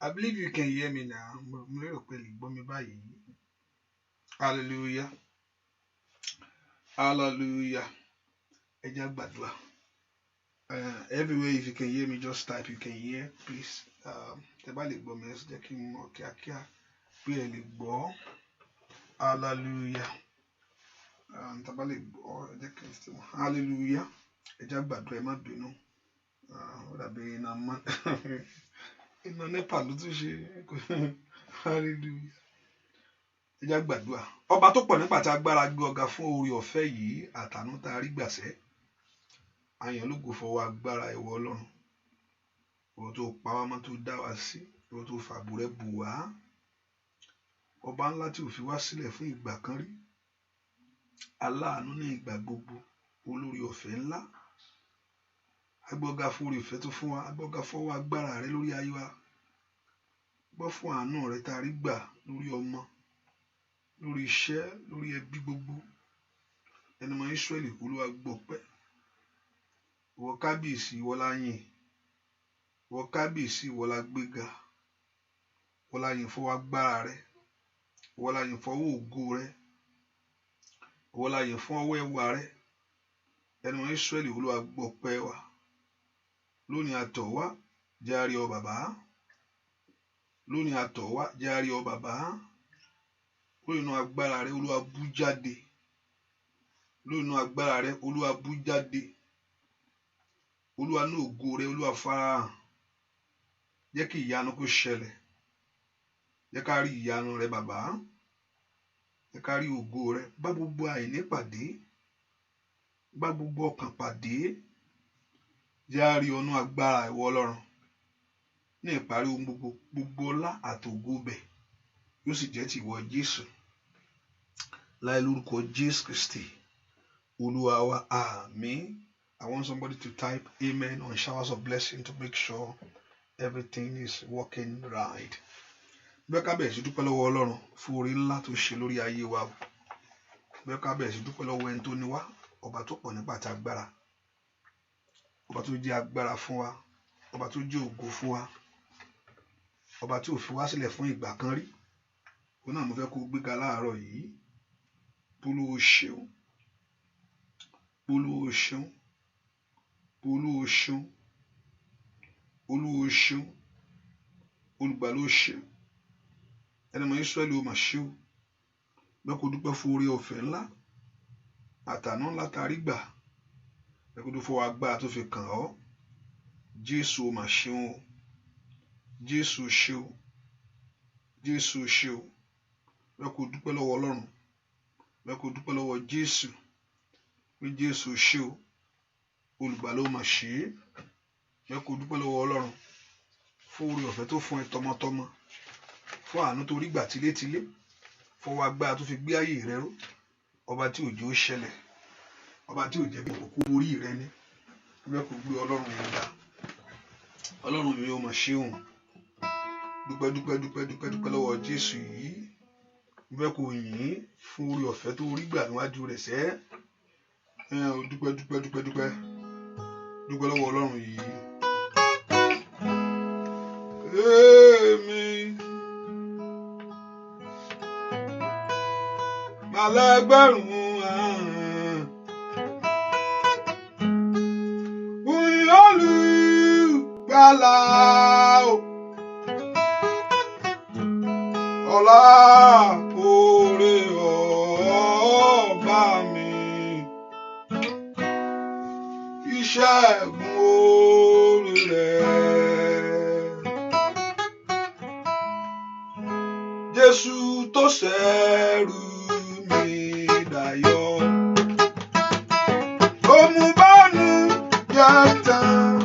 I believe you can hear me now. Hallelujah. Hallelujah. Everywhere, if you can hear me, just type you can hear, please. Hallelujah. Hallelujah. Hallelujah. Ọba tó pọ̀ nípa tí agbára gbé ọ̀gá fún oore ọ̀fẹ́ yìí àtànú tá a rí gbàṣẹ́. Àyàn ló go fọwọ́ agbára ìwọ Ọlọ́run. Ìwọ tó pa wá mọ́ tó dá wa sí, ìwọ tó fàbò rẹ̀ bù wá. Ọba ńlá tí ò fi wá sílẹ̀ fún ìgbà kan rí. Aláàánú ní ìgbà gbogbo, olórí ọ̀fẹ́ ńlá. Agbọ́gá fún oore ọ̀fẹ́ tó fún wa, agbọ́gá fọwọ́ agbára rẹ lórí ayé wa. Gbọ́ fún àánú rẹ tá a rí gbà lórí ọmọ, lórí iṣẹ́, lórí ẹbí gbogbo. Ẹni mọ Ísírẹ́lì Olúwa gbọpẹ́. Ìwọ kábíyèsí ìwọ la yìn. Ìwọ kábíyèsí ìwọ la gbéga. Ìwọ la yìn fọwọ́ agbára rẹ. Ìwọ la yìn fọwọ́ ògo rẹ. Ìwọ la yìn fún ọwọ́ ẹwà rẹ. Ẹni mọ Ísírẹ́lì Olúwa gbọpẹ́ wa. Lónìí àtọ̀ wá jẹ́ a rí ọ bàbá. Lónìí àtọ̀ wá jẹ́ a rí ọ bàbá. Lónìí agbára rẹ Olúwa bú jáde. Lónìí agbára rẹ Olúwa bú jáde. Olúwa ní ògo rẹ Olúwa farahàn. Jẹ́ kí ìyanu kó ṣẹlẹ̀. Jẹ́ ká rí ìyanu rẹ bàbá. Jẹ́ ká rí ògo rẹ. Bá gbogbo àìní pàdé. Bá gbogbo ọkàn pàdé. Jẹ́ a rí ọ̀nà agbára ìwọ Ọlọ́run. Ní ìparí ohun gbogbo ọlá àtògo bẹ̀ yóò sì jẹ́ ti ìwọ Jésù. Láì lórúkọ Jésù Kristi Olúwa wa, àmín. I want somebody to type amen on showers of blessing to make sure everything is working right. Bẹ́ẹ̀ ká bẹ̀rẹ̀ sí dúpẹ́ lọ́wọ́ Ọlọ́run fún oore ńlá tó ṣe lórí ayé wa. Bẹ́ẹ̀ ká bẹ̀rẹ̀ sí dúpẹ́ lọ́wọ́ ẹni tó ní wá, ọba tó pọ̀ nípa ti agbára. Ọba tó jẹ́ agbára fún wa, ọba tó jẹ́ ògo fún wa. Ọba tí ò fi wá sílẹ̀ fún ìgbà kan rí. Òun náà mo fẹ́ kó gbéga láàárọ̀ yìí. Olúwa ṣeun. Olúwa ṣeun. Olúwa ṣeun. Olúwa ṣeun. Olùgbàlà ó ṣeun. Ẹni mọ Ísírẹ́lì ó mà ṣe o. Bẹ́ẹ̀ kó dúpẹ́ fún oore ọ̀fẹ́ ńlá àtànú ńlá tá a rí gbà. Bẹ́ẹ̀ kó dúpẹ́ fún agbára tó fi kàn ọ́. Jésù ó mà ṣeun o. Jésù ṣe o. Jésù ṣe o. Bẹ́ẹ̀ kó dúpẹ́ lọ́wọ́ Ọlọ́run. Bẹ́ẹ̀ kó dúpẹ́ lọ́wọ́ Jésù. Pé Jésù ṣe o. Olùgbàlà ó mà ṣe é. Bẹ́ẹ̀ kó dúpẹ́ lọ́wọ́ Ọlọ́run fún oore ọ̀fẹ́ tó fún ẹ tọmọtọmọ. Fún àánú tó rí gbà tilétilé. Fọwọ́ agbára tó fi gbé ayé rẹ ró. Ọba tí òjò ṣẹlẹ̀. Ọba tí òjò bí òkú orí rẹ ní. Bẹ́ẹ̀ kó gbé Ọlọ́run yẹn dá. Ọlọ́run mi ó mà ṣe òun. Dúpẹ́ lọ́wọ́ Jésù yìí. Bẹ́ẹ̀ kó yìn fún oore ọ̀fẹ́ tó rí gbà níwájú rẹ̀ sẹ́. Dúpẹ́ lọ́wọ́ Ọlọ́run yìí. Èmi màlágbárùn àrùn. Oyin Olùgbàlà o. Ọlá oore ọba mi. Ìṣẹ́gun oore rẹ̀. Jésù tó ṣẹ́rù mi dayọ̀. Ó mú bánú jẹ́ tán.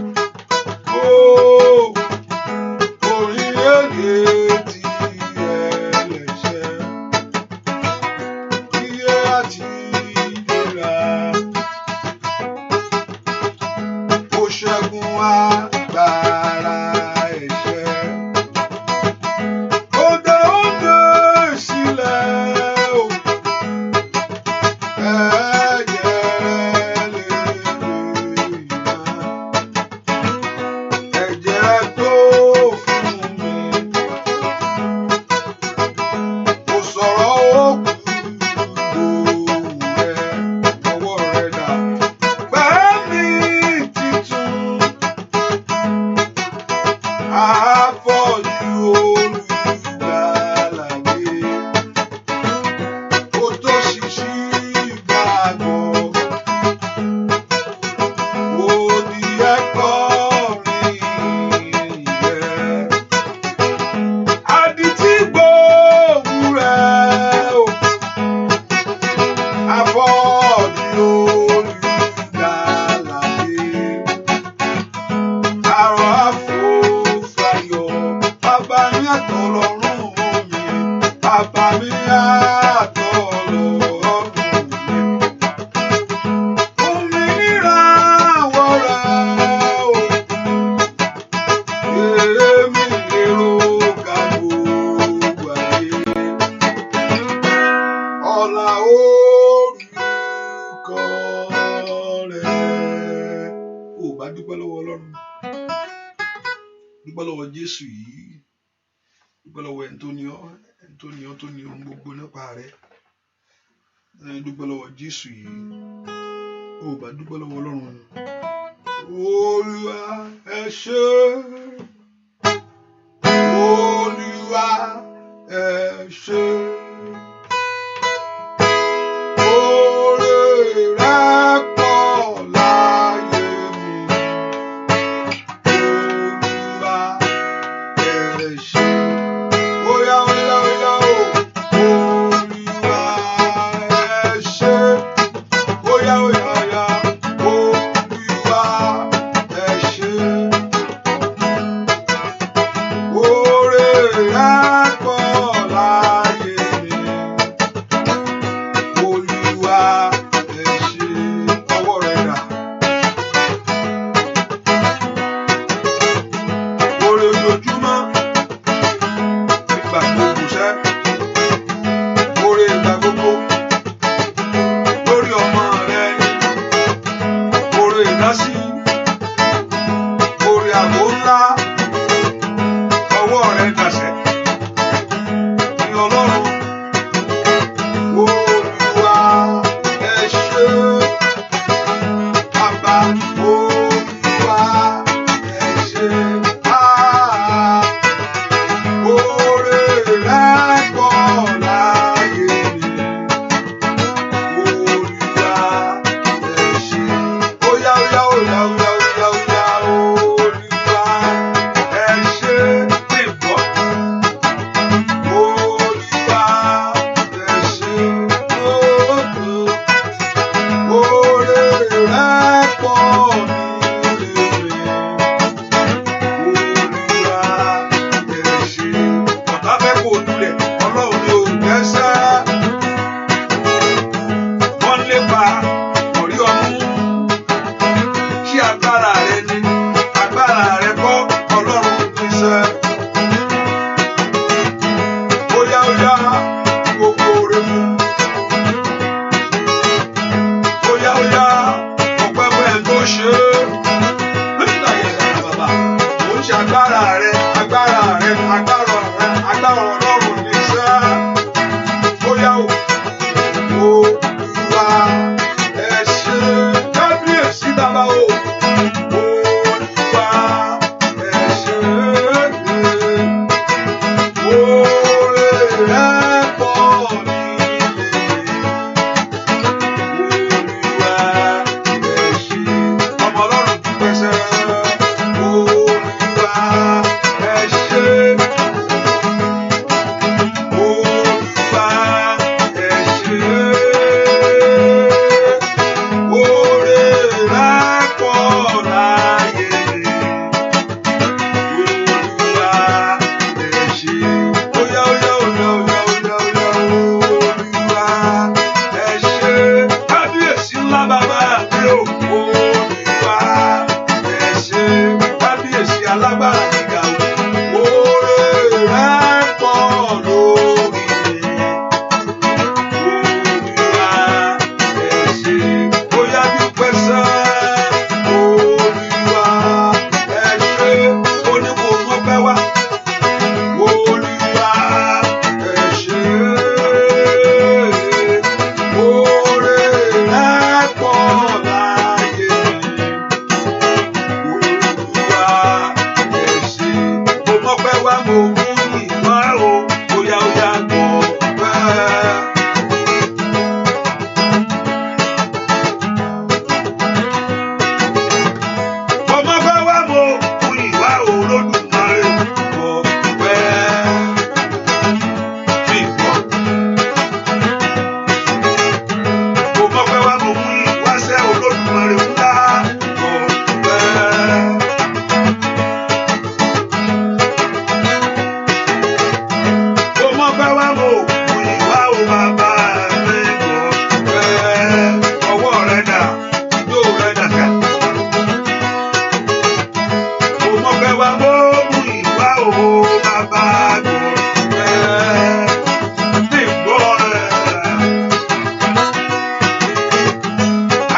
wá dúpẹ́ lọ́wọ́ Ọlọ́run, dúpẹ́ lọ́wọ́ Jésù yìí, dúpẹ́ lọ́wọ́ ẹni tó ní ọ́, tó ní ohun gbogbo nípa rẹ̀. Dúpẹ́ lọ́wọ́ Jésù yìí, ó bá dúpẹ́ lọ́wọ́ Ọlọ́run. Olúwa ẹ ṣé, Olúwa ẹ ṣé.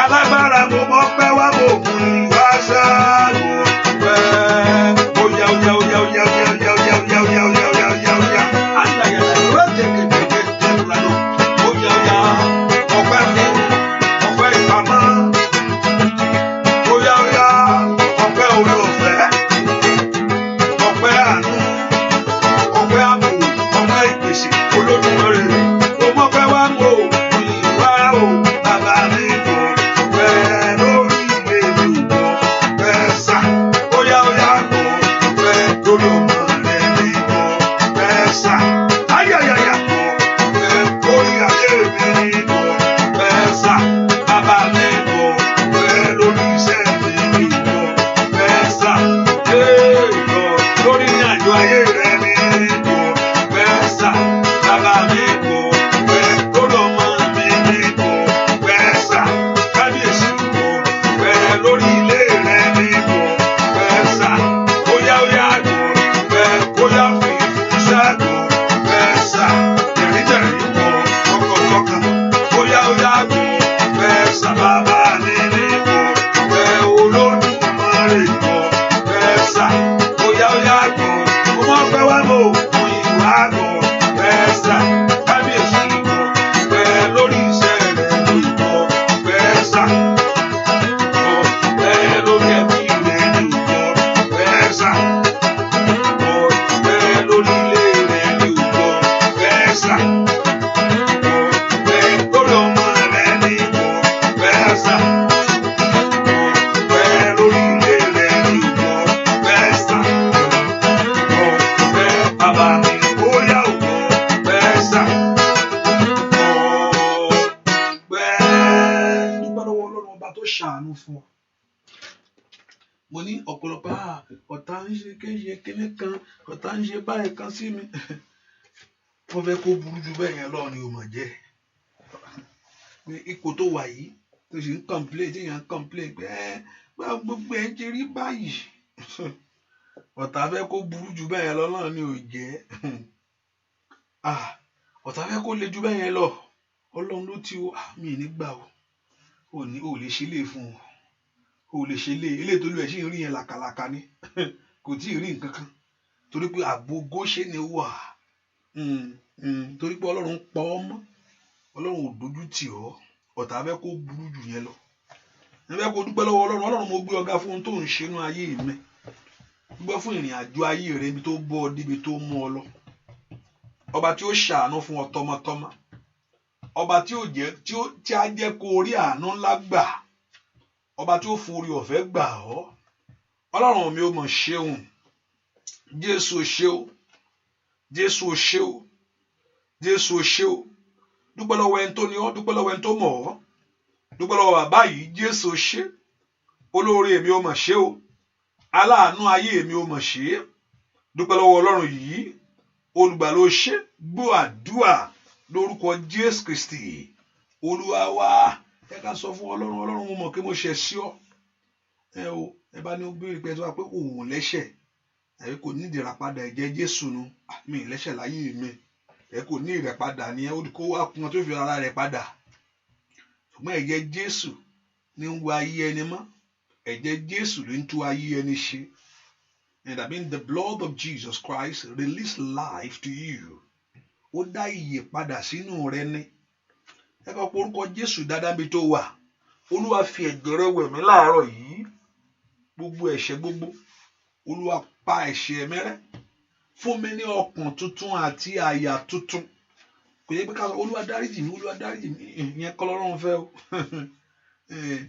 Alágbára mo mọ̀ pé wá mo mú ìwáṣà. lórí ilé rẹ ni mo fẹ́ sá. Bóyá ó yá mo fẹ́, bóyá fi fún ṣẹ́gun fẹ́ sá. Ìrìntẹ̀rì mo tọkàntọkàn. Bóyá ó yá mo fẹ́ sá. Bàbá mi ni mo fẹ́, Olódùmarè mo fẹ́ sá. Bóyá ó yá mo mọ̀ fẹ́ wá mo mú ìwà mo fẹ́ sá. Kábíyèsí mo fẹ́ lórí iṣẹ́ rẹ̀ ni mo fẹ́ sá. Mo fẹ́ lórí ẹbí rẹ̀ ni mo fẹ́ sá. Mo fẹ́ lórí ilé rẹ̀ ni mo fẹ́ sá. Mo fẹ́ lórí ọmọ rẹ̀ ni mo fẹ́ sá. Mo fẹ́ lórí ilé rẹ̀ ni mo fẹ́ sá. Mo fẹ́ bàbá mi bóyá o mo fẹ́ sá. Mo fẹ́ dúpẹ́ lọ́wọ́ Ọlọ́run ọba tó ṣàánú fún ọ. Mo ní ọ̀pọ̀lọpọ̀ ọ̀tá ń ṣe kéṣe kíní kan, ọ̀tá ń ṣe báyìí kan sí mi. Wọ́n fẹ́ kó burú ju bẹ́ẹ̀ yẹn lọ ni o mọ̀ jẹ́. Pé ipò tó wà yìí tó ṣe ń complain, tí èèyàn ń complain pé gbogbo ẹ̀ ń ṣe rí báyìí. Ọ̀tá fẹ́ kó burú ju bẹ́ẹ̀ yẹn lọ náà ni ò jẹ́. Ọ̀tá fẹ́ kó le ju bẹ́ẹ̀ yẹn lọ. Ọlọ́run ló ti o, mi ní gbà o. O lè ṣe lè fún o. O lè ṣe lè ilé tó lù ẹ̀ sì ń rí yẹn làkàlàkà ni. Kò tí ì rí nǹkan kan. Torí pé ààbò Góṣẹ́nì wà. Torí pé Ọlọ́run pa ọ́ mọ́. Ọlọ́run ò dojú tì ọ́. Ọ̀tá fẹ́ kó burú jù yẹn lọ. Ẹ fẹ́ kó dúpẹ́ lọ́wọ́ Ọlọ́run. Ọlọ́run mo gbé ọ̀gá fún ohun tó ń ṣe nínú ayé mi. Dúpẹ́ fún ìrìn àjò ayé rẹ ibi tó bọ́ ọ débi tó mú ọ lọ. Ọba tí ó ṣàánú fún ọ tọmọtọmọ. Ọba tí á jẹ́ kó rí àánú ńlá gbà. Ọba tí ó fún orí ọ̀fẹ́ gbà ọ́. Ọlọ́run mi ò mọ̀ ṣeun. Jésù ò ṣe o. Jésù ò ṣe o. Jésù ò ṣe o. Dúpẹ́ lọ́wọ́ ẹni tó ní ọ́, dúpẹ́ lọ́wọ́ ẹni tó mọ̀ ọ́. Dúpẹ́ lọ́wọ́ bàbá yìí, Jésù ò ṣe. Olóore mi ò mọ̀ ṣe o. Aláàánú ayé mi ò mọ̀ ṣe. Dúpẹ́ lọ́wọ́ Ọlọ́run yìí. Olùgbàlà ó ṣe. Gbọ́ àdúrà lórúkọ Jésù Kristi. Olúwa wa. Ẹ ká sọ fún Ọlọ́run, Ọlọ́run mo mọ̀ pé mo ṣẹ̀ sí ọ. Ẹ bá ní ó béèrè pé ẹ tó wá pé òun lẹ́ṣẹ̀. Ẹ kò ní ìdìràpadà ẹ̀jẹ̀ Jésù nu. Mi lẹ́ṣẹ̀ láyé mi. Ẹ kò ní ìrẹ̀padà ni ẹ kó wá kún tó fi ara rẹ̀ padà. Ṣùgbọ́n ẹ̀jẹ̀ Jésù ní ń wo ayé ẹni mọ́. Ẹ̀jẹ̀ Jésù ló ń tú ayé ẹni ṣe. And I mean the blood of Jesus Christ release life to you. Ó dá ìyè padà sínú rẹ ni. Ẹ kọ́ porúkọ Jésù dáadáa bí tó wà. Olúwa fi ẹ̀jẹ̀ rẹ̀ wẹ̀ mí láàárọ̀ yìí. Gbogbo ẹ̀ṣẹ̀ gbogbo. Olúwa pa ẹ̀ṣẹ̀ mi rẹ́. Fún mi ní ọkàn tuntun àti àyà tuntun. Kò yẹ pé ká sọ Olúwa dáríjì mí, Olúwa dáríjì mí. Ìyẹn kọ́ l'Ọlọ́run fẹ́ o.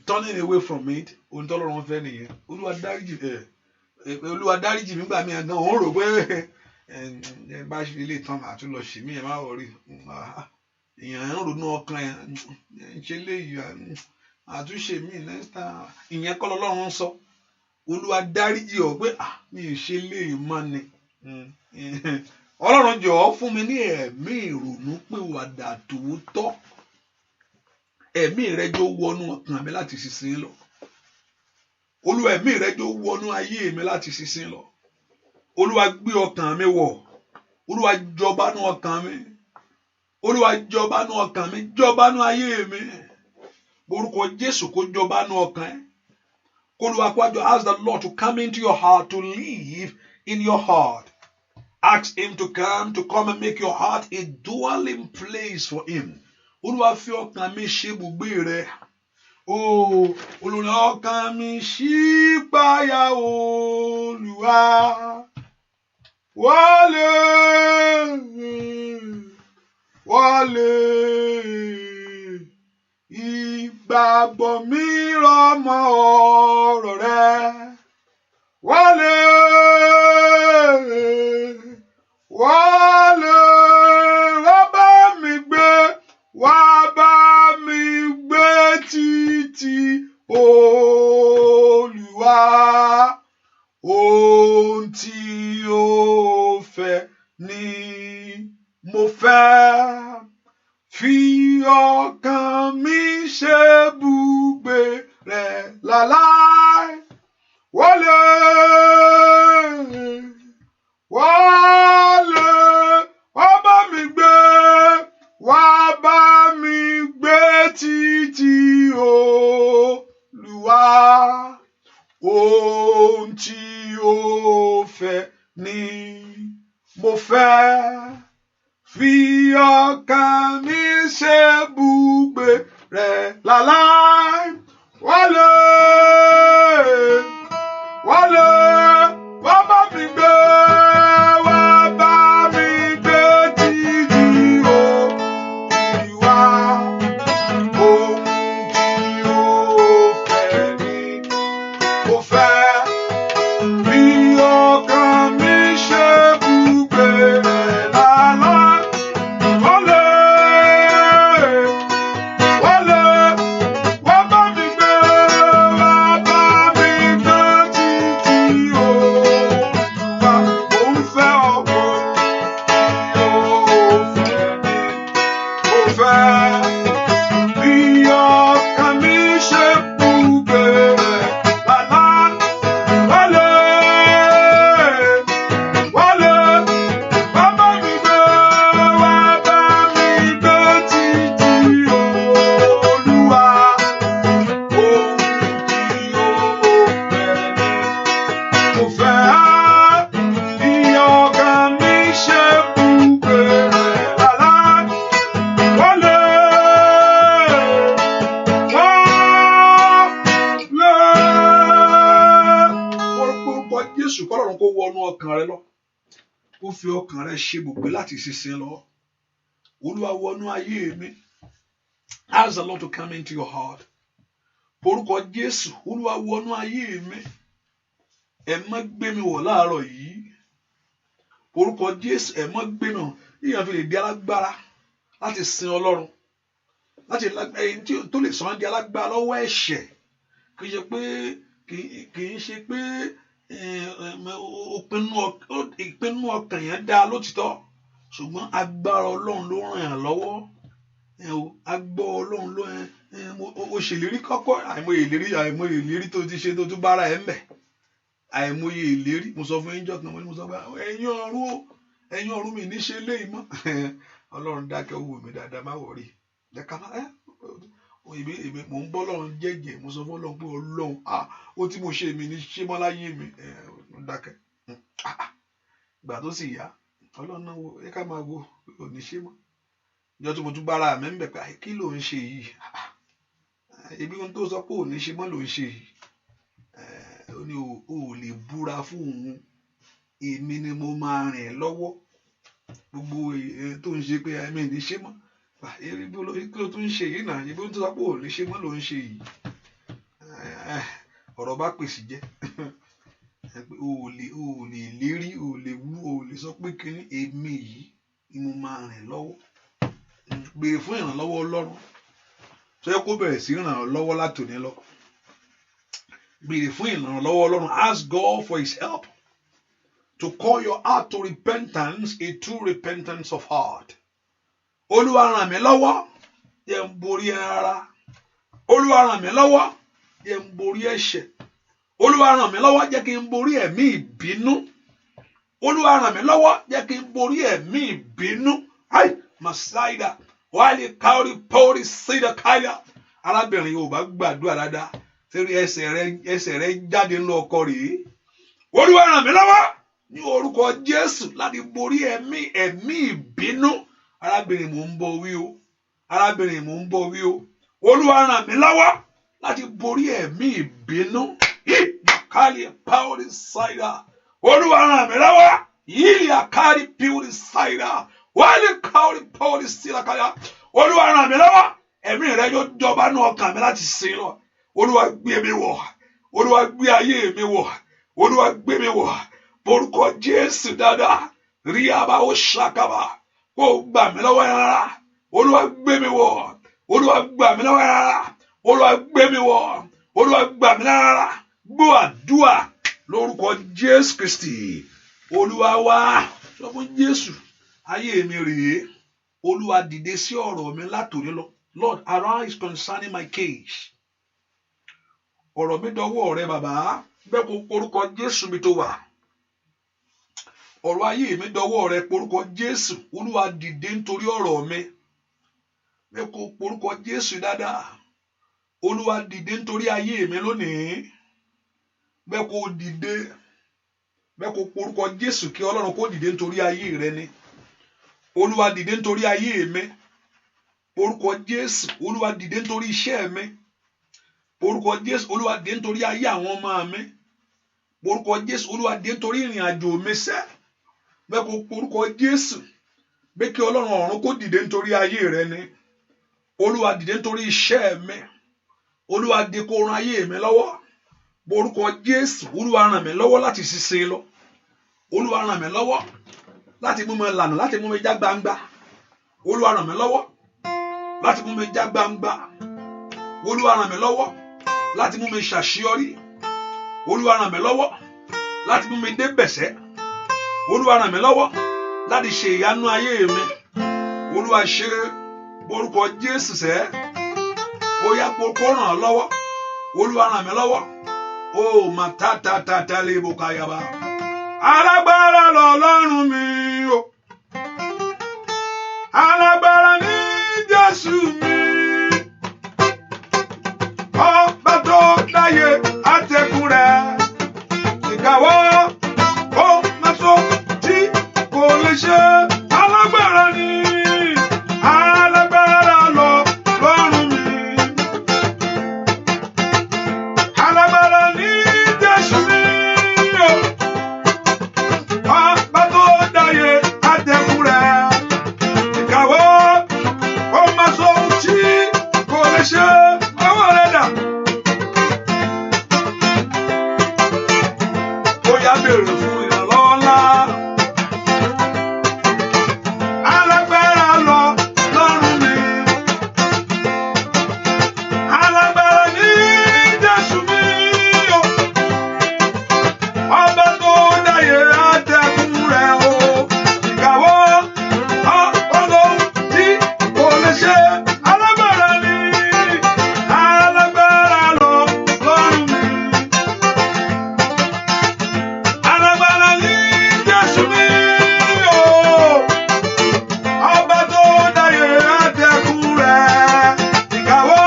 Turning away from it. Ohun tí Ọlọ́run fẹ́ nìyẹn. Olúwa dáríjì mí gbà mí gan. Òun rò pé bá ṣe lè tán àtúnlọ ṣì mí ẹ má wọrí. Èèyàn ń ronú ọkàn ẹ̀ ń ṣe léyìí àtúnṣe mí next time. Ìyẹn kọ́ l'Ọlọ́run sọ. Olúwa dáríjì ọ pé mi ò ṣe léyìí mọ́ ni. Ọlọ́run jọ̀ọ́ fún mi ní ẹ̀mí ìrònú pé wàdà tòótọ́. Ẹ̀mí rẹ jọ wọnú ọkàn mi láti sísìn lọ. Olúwa ẹ̀mí rẹ jọ wọnú ayé mi láti sísìn lọ. Olúwa gbé ọkàn mi wọ̀. Olúwa jọba nú ọkàn mi. Olúwa jọba nú ọkàn mi. Jọba nú ayé mi. Orúkọ Jésù kó jọba nú ọkàn ẹ. Olúwa kwájọ, ask the Lord to come into your heart, to live in your heart. Ask him to come and make your heart a dwelling place for him. Olúwa fi ọkàn mi ṣe ibùgbé rẹ. Olúwa ọkàn mi ṣípayá Olúwa. Wọlé. Ìgbàgbọ́ mi rọ̀ mọ́ ọ̀rọ̀ rẹ. Wọlé. Wá bá mi gbé títí Olúwa. Ohun tí ó fẹ́ ni mo fẹ́. Fi ọkàn mi ṣe ibùgbé rẹ lálá. ohun tí ó fẹ́ ni mo fẹ́. Fi ọkàn mi ṣe ibùgbé rẹ̀ láláì. Wálé, wálé, wá bá mi gbé, wá bá mi gbé títí o ìwà. Ohun tí ó fẹ́ ni mo fẹ́. Fi ọkàn mi ṣe ibùgbé rẹ̀ láláì. Wálé, wálé, wá bá mi gbé, wá bá mi gbé títí o Olúwa. Mo ń fẹ́ ọkọ tí ó fẹ́ ni mo fẹ́. Fi ọkàn mi ṣe ibùgbé rẹ̀ láláì. Wálé, wálé, wá bá mi gbé, wá bá mi gbé títí o Olúwa. Ohun tí ó fẹ́ ni mo fẹ́. Fi ọkàn mi ṣe ibùgbé rẹ̀ láláì. Wálé, orúkọ Jésù kọ́lọ́run kó wọnú ọkàn rẹ lọ, kó fi ọkàn rẹ ṣe ibùgbé láti ìsinsìnyí lọ. Olúwa wọnú ayé mi. Ask the Lord to come into your heart. Orúkọ Jésù, Olúwa wọnú ayé mi. Ẹ má gbé mi wọ̀ láàárọ̀ yìí. Orúkọ Jésù, ẹ má gbé mi wọ̀. Yíyan fi lè di alágbára láti sin Ọlọ́run, láti ẹni tó lè sọ di alágbára lọ́wọ́ ẹ̀ṣẹ̀. Kì í ṣe pé ìpinnu ọkàn yẹn dá lótìtọ́, ṣùgbọ́n agbára Ọlọ́run ló ràn yàn lọ́wọ́. Agbára Ọlọ́run ló o ṣèlérí kọ́kọ́, àìmọye ìlérí tó ti ṣe tó tún bára ẹ̀ ń bẹ̀. Àìmọye ìlérí, mo sọ fún ẹ̀yin kan, mo sọ pé ẹ̀yin ọ̀run mi ní ṣe léyìí mọ́. Ọlọ́run dákẹ́, ó wù mí dáadáa, má wọrí. Mo ń bọ́ Ọlọ́run jẹ́jẹ́, mo sọ fún Ọlọ́run pé Ọlọ́run, ó tí mo ṣe mi ní ṣe mọ́ láyé mi. Dákẹ́. Ìgbà tó sì yá, Ọlọ́run náà ẹ ká máa wo ò ní ṣe mọ́. Ìjọ tí mo tún bára mi ń bẹ̀ pé kí ló ń ṣe yìí? Ebi ohun tó sọ pé ò ní ṣe mọ́ ló ń ṣe yìí. Ó ní o lè búra fún òun, èmi ni mo máa rìn ẹ́ lọ́wọ́. Gbogbo tó ń ṣe pé èmi ní ṣe mọ́. Kí ló tún ń ṣe yìí náà? Ebi ohun tó sọ pé ò ní ṣe mọ́ ló ń ṣe yìí. Ọ̀rọ̀ bá pèsè jẹ́. O lè lérí, o lè wú, o lè sọ pé kíní, èmi yìí ni mo máa rìn lọ́wọ́. Béèrè fún ìrànlọ́wọ́ Ọlọ́run. Tó yẹ kó bẹ̀rẹ̀ sí ràn ọ́ lọ́wọ́ látòní lọ. Béèrè fún ìrànlọ́wọ́ Ọlọ́run. Ask God for his help to call your heart to repentance, a true repentance of heart. Olúwa ràn mí lọ́wọ́, jẹ́ n borí ara. Olúwa ràn mí lọ́wọ́, jẹ́ n borí ẹ̀ṣẹ̀. Olúwa ràn mí lọ́wọ́, jẹ́ kí n borí ẹ̀mí ìbínú. Olúwa ràn mí lọ́wọ́, jẹ́ kí n borí ẹ̀mí ìbínú. Masaida, wálé káórí pọ́órí sídà káyà. Arábìnrin yóò bá gbàdúrà dáadáa, torí ẹsẹ̀ rẹ jáde ńlọ ọkọ rèé. Olúwa ràn mí lọ́wọ́ ní orúkọ Jésù láti borí ẹ̀mí ìbínú. Arábìnrin mò ń bọ̀ wí o. Arábìnrin mò ń bọ̀ wí o. Olúwa ràn mí lọ́wọ́ láti borí ẹ̀mí ìbínú. Makali pọ́órí sídà. Olúwa ràn mí lọ́wọ́. Yìí àkárí pọ́órí sídà. Wálé káórí pọ́órí sídà káyà. Olúwa ràn mí lọ́wọ́. Ẹ̀mí rẹ yóò jọba nínú ọkàn mi láti sin lọ. Olúwa gbé mi wọ̀. Olúwa gbé ayé mi wọ̀. Olúwa gbé mi wọ̀. Orúkọ Jésù dáadáa. Rí àbá ó ṣàkàbà. Kó gbà mí lọ́wọ́ rárá. Olúwa gbé mi wọ̀. Olúwa gbà mí lọ́wọ́ rárá. Olúwa gbé mi wọ̀. Olúwa gbà mí rárá. Gbọ́ àdúrà lórúkọ Jésù Kristi. Olúwa wá. Sọ fún Jésù. Ayé mi rèé. Olúwa dìde sí ọ̀rọ̀ mi látòní lọ. Lord, arise concerning my case. Ọ̀rọ̀ mi dọwọ́ rẹ bàbá. Bẹ́ẹ̀ kó orúkọ Jésù mi tó wà. Ọ̀rọ̀ ayé mi dọwọ́ rẹ, porúkọ Jésù. Olúwa dìde nítorí ọ̀rọ̀ mi. Bẹ́ẹ̀ kó porúkọ Jésù dáadáa. Olúwa dìde nítorí ayé mi lónìí. Bẹ́ẹ̀ kó dìde, bẹ́ẹ̀ kó porúkọ Jésù kí Ọlọ́run kó dìde nítorí ayé rẹ ni. Olúwa dìde nítorí ayé mi. Porúkọ Jésù. Olúwa dìde nítorí iṣẹ́ mi. Porúkọ Jésù. Olúwa dìde nítorí ayé àwọn ọmọ mi. Porúkọ Jésù. Olúwa dìde nítorí ìrìn àjò mi sẹ́. Bẹ́ẹ̀ kó porúkọ Jésù. Bẹ́ẹ̀ kí Ọlọ́run ọ̀run kó dìde nítorí ayé rẹ ni. Olúwa dìde nítorí iṣẹ́ mi. Olúwa dìde kó ran ayé mi lọ́wọ́. Porúkọ Jésù. Olúwa ràn mí lọ́wọ́ láti ṣiṣẹ́ lọ. Olúwa ràn mí lọ́wọ́ láti mú mi lànà, láti mú mi já gbangba. Olúwa ràn mí lọ́wọ́ láti mú mi já gbangba. Olúwa ràn mí lọ́wọ́ láti mú mi ṣàṣeyọrí. Olúwa ràn mí lọ́wọ́ láti mú mi débẹ̀sẹ̀. Olúwa ràn mí lọ́wọ́ láti ṣe ìyanu ayé mi. Olúwa ṣe orúkọ Jésù sẹ́. Ó yá kó ràn ọ́ lọ́wọ́. Olúwa ràn mí lọ́wọ́. Ó mà tá lè bò káyàbá. Alágbára lọ́lọ́run mi o. Alágbára ní Jésù mi. Ọba tó dáyé àtẹ̀kùn rẹ̀. Ìkàwọ́ ó máa sọ tí kò lè ṣe. Alágbára ní. Alágbára lọ́lọ́run mi. Alágbára ní Jésù mi o. Ọba tó dáyé àtẹ̀kùn rẹ̀. Ìkàwọ́ ó máa sọ tí kò lè ṣe. Ọwọ́ rẹ̀ dà. Ó yá béèrè fún ìrànlọ́wọ́ ńlá. Alágbára lọ́lọ́run mi. Alágbára ní Jésù mi o. Ọba tó dáyé àtẹ̀kùn rẹ̀ o. Ìkàwọ́ ọlọ́run tí kò lè ṣe. Alágbára ní. Alágbára lọ́lọ́run mi. Alágbára ní Jésù mi o. Ọba tó dáyé àtẹ̀kùn rẹ̀. Ìkàwọ́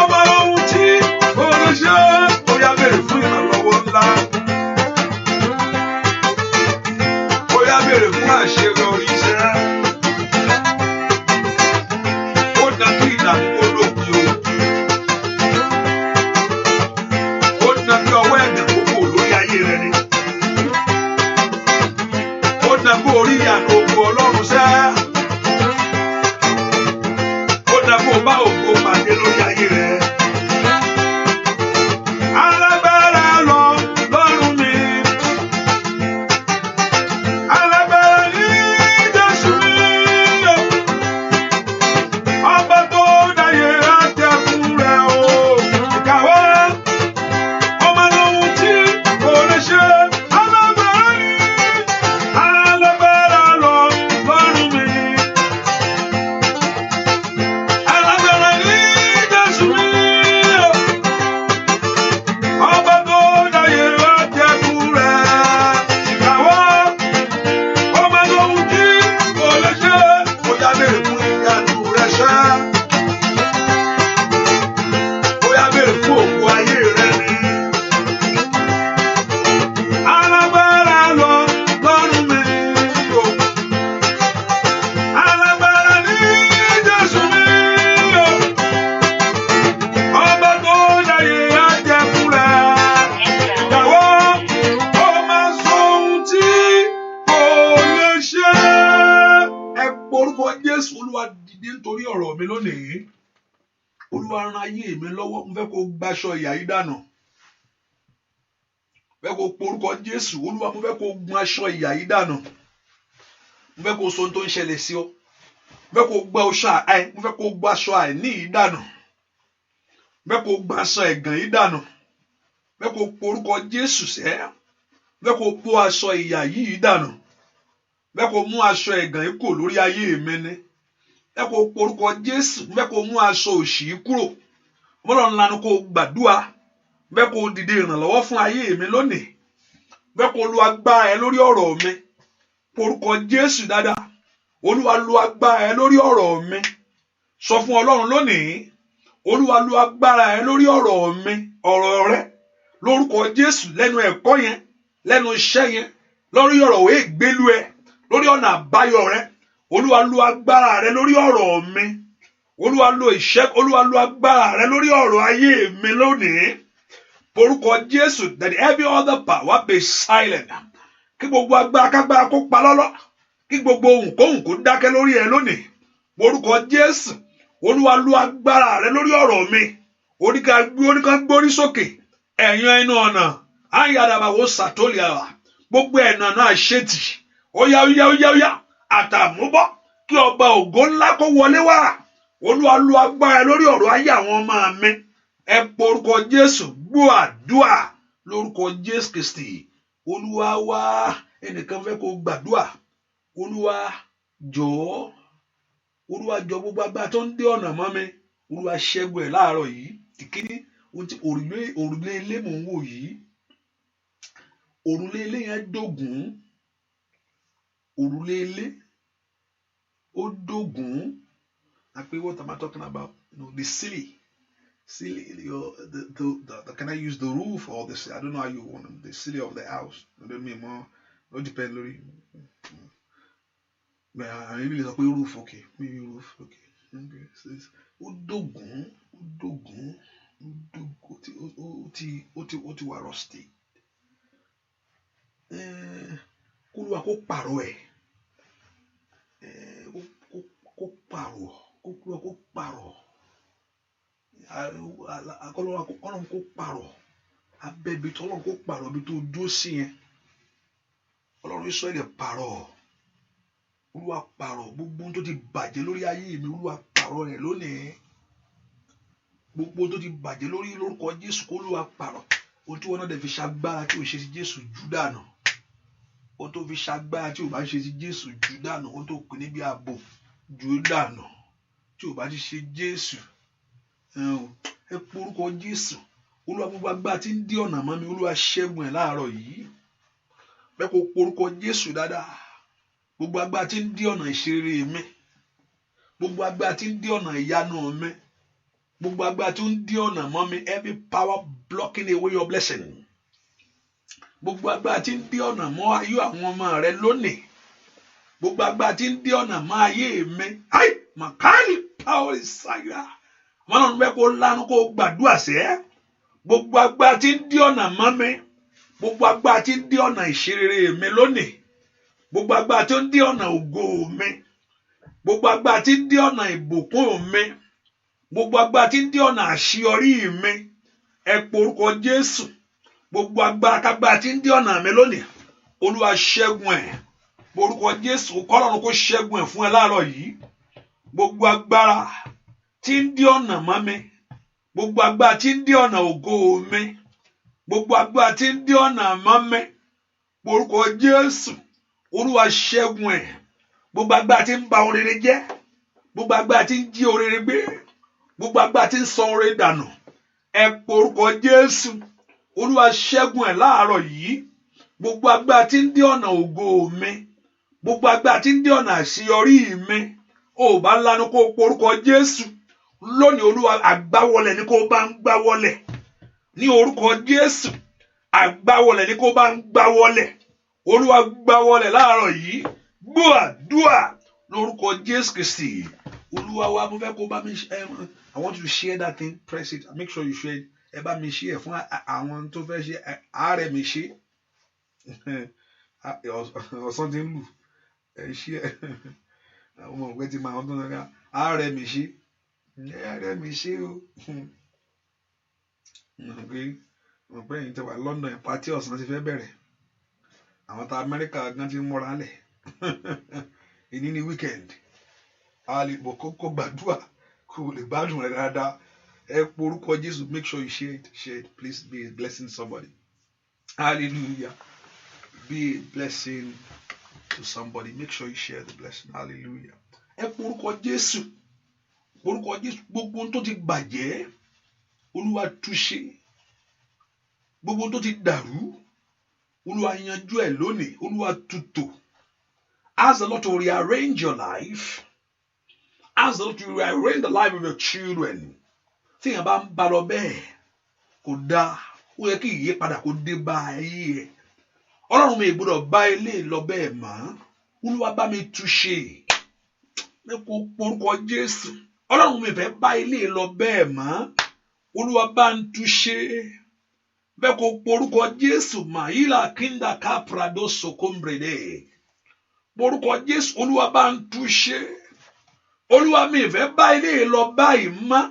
ọmọ ohun tí kò lè ṣe. Ó yá béèrè fún ìrànlọ́wọ́ ńlá. Ó yá béèrè fún àṣeyọrí iṣẹ́. Ó dá kí ìdààmú kó lópin o. Ó dá kí ọwọ́ ẹ̀gàn kó kò lórí ayé rẹ ni. Ó dá kó orí ìyànà ògo Ọlọ́run sẹ́. Ó dá kó bá ògo pàdé lórí ayé rẹ. Alágbára lọ́lọ́run mi. Alágbára ní Jésù mi o. Ọba tó dáyé àtẹ̀kùn rẹ̀ o. Ìkàwọ́ ọmọ lóhun tí kò lè ṣe. Alágbára ní. Alágbára lọ́lọ́run mi. Alágbára ní Jésù mi o. Ọba tó dáyé àtẹ̀kùn rẹ̀. Ìkàwọ́ ọmọ lóhun tí kò lè ṣe. Ó yá béèrè fún ìyanu rẹ̀ ṣá. Ó yá béèrè fún ògo ayé rẹ̀ ni. Alágbára lọ́lọ́run mi o. Alágbára ní Jésù mi o. Ọba tó dáyé àtẹ̀kùn rẹ̀. Ìkàwọ́ ó máa sọ ohun tí kò lè ṣe. Ẹ porúkọ Jésù. Olúwa dìde nítorí ọ̀rọ̀ mi lónìí. Olúwa ran ayé mi lọ́wọ́. Mo fẹ́ kó gbaṣọ ìyà yìí dànù. Mo fẹ́ kó porúkọ Jésù. Olúwa mo fẹ́ kó gun aṣọ ìyà yìí dànù. Mo fẹ́ kó sọ ohun tó ń ṣẹlẹ̀ sí ọ. Mo fẹ́ kó gba aṣọ àìní yìí dànù. Mo fẹ́ kó gba aṣọ ẹ̀gàn yìí dànù. Mo fẹ́ kó porúkọ Jésù sẹ́. Mo fẹ́ kó po aṣọ ìyà yìí dànù. Mo fẹ́ kó mú aṣọ ẹ̀gàn yìí kò lórí ayé mi ni. Mo fẹ́ kó porúkọ Jésù. Mo fẹ́ kó mú aṣọ òṣì yìí kúrò. Ọlọ́run lanu kó gbàdúrà. Mo fẹ́ kó dìde ìrànlọ́wọ́ fún ayé mi lónìí. Mo fẹ́ kó lu agbára ẹ lórí ọ̀rọ̀ mi. Porúkọ Jésù dáadáa. Olúwa lu agbára ẹ lórí ọ̀rọ̀ mi. Sọ fún Ọlọ́run lónìí. Olúwa lu agbára ẹ lórí ọ̀rọ̀ mi, ọ̀rọ̀ rẹ lórúkọ Jésù, lẹ́nu ẹ̀kọ́ yẹn, lẹ́nu iṣẹ́ yẹn, lórí ọ̀rọ̀ òwe ìgbélu ẹ, lórí ọ̀nà àbáyọ rẹ. Olúwa lu agbára rẹ lórí ọ̀rọ̀ mi. Olúwa lu agbára rẹ lórí ọ̀rọ̀ ayé mi lónìí. Orúkọ Jésù, that every other power be silent. Kí gbogbo agbára kágbára kó pa lọ́lọ́. Kí gbogbo ohunkóhun kó dákẹ́ lórí ẹ lónìí. Orúkọ Jésù, Olúwa lu agbára rẹ lórí ọ̀rọ̀ mi. Oníkan gbórí sókè. Ẹ̀yin ẹnu ọ̀nà. Ayàdàbàwò sàtólìàwà. Gbogbo ẹ̀nà náà ṣètì. Óyá. Àtàmúbọ̀. Kí ọba ògo ńlá kó wọlé wá. Olúwa lu agbára lórí ọ̀rọ̀ ayé àwọn ọmọ mi. Ẹ porúkọ Jésù, gbọ́ àdúà lórúkọ Jésù Kristi. Olúwa wá, ẹnìkan fẹ́ kó gbàdúà. Olúwa jọ̀ọ́. Olúwa jọ̀ọ́ gbogbo agbára tó ń dé ọ̀nà mọ́ mi. Olúwa ṣẹ́gun ẹ̀ láàárọ̀ yìí. Ìkíní, òrùlé ilé mò ń wò yìí. Òrùlé ilé yẹn dógùn. Òrùlé ilé ó dógùn. What am I talking about? The ceiling. Can I use the roof or the? I don't know how you want the ceiling of the house. I don't mean more. It depends on you. Maybe it's a roof. Okay, maybe roof. Okay. Odogun. Oti wa rusty. Olúwa kó pààrọ̀ ẹ̀. Kó pààrọ̀. Kó pààrọ̀. Ọlọ́run kó pààrọ̀. Abẹ́bi tí Ọlọ́run kó pààrọ̀ bí tó dúró sí yẹn. Ọlọ́run Ísírẹ́lì pààrọ̀. Olúwa pààrọ̀ gbogbo tó ti bàjẹ́ lórí ayé mi. Olúwa pààrọ̀ rẹ̀ lónìí. Gbogbo tó ti bàjẹ́ lórí lórúkọ Jésù kó Olúwa pààrọ̀. Ohun tí wọn náà dẹ̀ fi ṣagbára tí ò ṣe sí Jésù jù dànù. Ohun tó fi ṣagbára tí ò bá ṣe sí Jésù jù dànù. Ohun tó pè níbi ààbò jù dànù. Tí ò bá ti ṣe Jésù. Ẹ porúkọ Jésù. Olúwa gbogbo agbára tí ń dí ọ̀nà mọ́ mi. Olúwa ṣẹ́gun ẹ̀ láàárọ̀ yìí. Bẹ́ẹ̀ kó porúkọ Jésù dáadáa. Gbogbo agbára tí ń dí ọ̀nà ìṣeré mi. Gbogbo agbára tí ń dí ọ̀nà ìyanu mi. Gbogbo agbára tí ń dí ọ̀nà mọ́ mi. Every power blocking away your blessing. Gbogbo agbára tí ń dí ọ̀nà mọ́ ayé àwọn ọmọ rẹ lónìí. Gbogbo agbára tí ń dí ọ̀nà mọ́ ayé mi. Màkàlì power ìsàyà. Wọ́n náà ń bẹ́ kó lánàá kó gbàdúrà sẹ́. Gbogbo agbára tí ń dí ọ̀nà mọ́ mi. Gbogbo agbára tí ń dí ọ̀nà ìṣeré mi lónìí. Gbogbo agbára tí ń dí ọ̀nà ògo mi. Gbogbo agbára tí ń dí ọ̀nà ìbùkún mi. Gbogbo agbára tí ń dí ọ̀nà àṣeyọrí mi. Ẹ porúkọ Jésù. Gbogbo agbára kágbára tí ń dí ọ̀nà mi lónìí. Olúwa ṣẹ́gun ẹ̀. Porúkọ Jésù kọ́lọ́run kó ṣẹ́gun ẹ̀ fún ẹ láàárọ̀ yìí. Gbogbo agbára tí ń dí ọ̀nà mọ́ mi. Gbogbo agbára tí ń dí ọ̀nà ògo mi. Gbogbo agbára tí ń dí ọ̀nà mọ́ mi. Porúkọ Jésù. Olúwa ṣẹ́gun ẹ̀. Gbogbo agbára tí ń ba orere jẹ́. Gbogbo agbára tí ń jí orere gbé. Gbogbo agbára tí ń sọ orere dànù. Ẹ porúkọ Jésù. Olúwa ṣẹ́gun ẹ̀ láàárọ̀ yìí. Gbogbo agbára tí ń dí ọ̀nà ògo mi. Gbogbo agbára tí ń dí ọ̀nà àṣeyọrí mi. Ó bá lanu kó porúkọ Jésù. Lónìí Olúwa àgbáwọlẹ̀ ni kó bá ń gbáwọlẹ̀. Ní orúkọ Jésù. Àgbáwọlẹ̀ ni kó bá ń gbáwọlẹ̀. Olúwa gbáwọlẹ̀ láàárọ̀ yìí. Gbọ́ àdúà lórúkọ Jésù Kristi. Olúwa wa mo fẹ́ kó bá mi I want you to share that thing. Press it. Make sure you share it. Ẹ bá mi share fún àwọn tó fẹ́ ṣe ààrẹ mi ṣe. Ọ̀sán ti ń lù. Ẹ share. Àwọn ọmọ ògbẹ́ ti máa ń tún náà. Ààrẹ mi ṣe. Ààrẹ mi ṣe o. Mo pé ẹ̀yin ti wà London party ọ̀sán ti fẹ́ bẹ̀rẹ̀. Àwọn ta Amẹ́ríkà gan ti ń múra lẹ̀. Èyí ni weekend. Àlèbò kókó gbàdúrà kó lè gbádùn rẹ̀ dáadáa. Ẹ porúkọ Jésù. Make sure you share it. Share it. Please be a blessing to somebody. Hallelujah. Be a blessing to somebody. Make sure you share the blessing. Hallelujah. Ẹ porúkọ Jésù. Porúkọ Jésù. Gbogbo ohun tó ti bàjẹ́. Olúwa túṣe. Gbogbo ohun tó ti dàrú. Olúwa yanjú ẹ̀ lónìí. Olúwa tútò. Ask the Lord to rearrange your life. Ask the Lord to rearrange the life of your children. tíyàn bá ń bá lọ bẹ́ẹ̀ kò dáa, ó yẹ kí ìyípadà kó dé bá ayé ẹ̀. Ọlọ́run mi gbọ́dọ̀ bá ilé lọ bẹ́ẹ̀ mọ́. Olúwa bá mi túṣe kó porúkọ Jésù. Ọlọ́run mi fẹ́ bá ilé lọ bẹ́ẹ̀ mọ́. Olúwa bá ń túṣe bẹ́ẹ̀ kó porúkọ Jésù mà ìlà kínda káprado sokombrede. Porúkọ Jésù, Olúwa bá ń túṣe. Olúwa mi fẹ́ bá ilé lọ báyìí mọ́.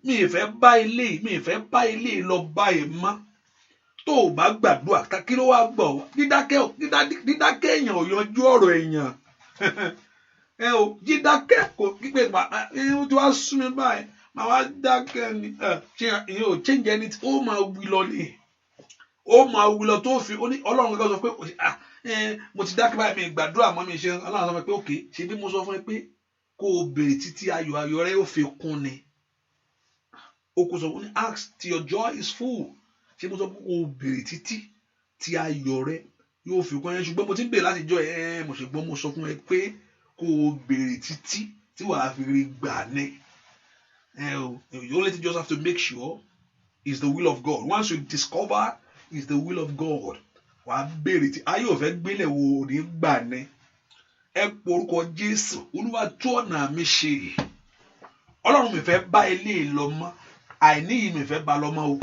Mi fẹ́ bá ilé lọ báyìí mọ́. Tó o bá gbàdúrà kí ló wá gbọ́? Dídákẹ́ èèyàn ò yanjú ọ̀rọ̀ èèyàn. Dídákẹ́ kò kígbe tí wàá sún mi báyìí màá wá dákẹ́ ni. Ìyẹn ò change anything. Ó máa wí lọ ni. Ó máa wí lọ tó fi Ọlọ́run kan sọ pé mo ti dákẹ́ báyìí mi gbàdúrà mọ́ mi ṣe. Ọlọ́run sọ fún mi pé òkè ṣe bí mo sọ fún ẹ pé kó o béèrè títí ayọ̀ rẹ yóò fi kún ni. Ó kò sọ fún ask till your joy is full. Ṣé mo sọ pé o béèrè títí tí ayọ̀ rẹ yóò fi kún ẹ? Ṣùgbọ́n mo ti ń béèrè láti jọ mo ṣùgbọ́n mo sọ fún ẹ pé kó o béèrè títí tí wàá fi rí gbà ní. You only just have to make sure it's the will of God. Once you discover it's the will of God, wàá béèrè tí ayé ò fẹ́ gbélé wo ní gbà ní. Ẹ porúkọ Jésù. Olúwa tú ọ̀nà mi ṣe. Ọlọ́run mi fẹ́ bá ilé lọ mọ́. Àìní yìí mi fẹ́ bá lọ mọ́ o.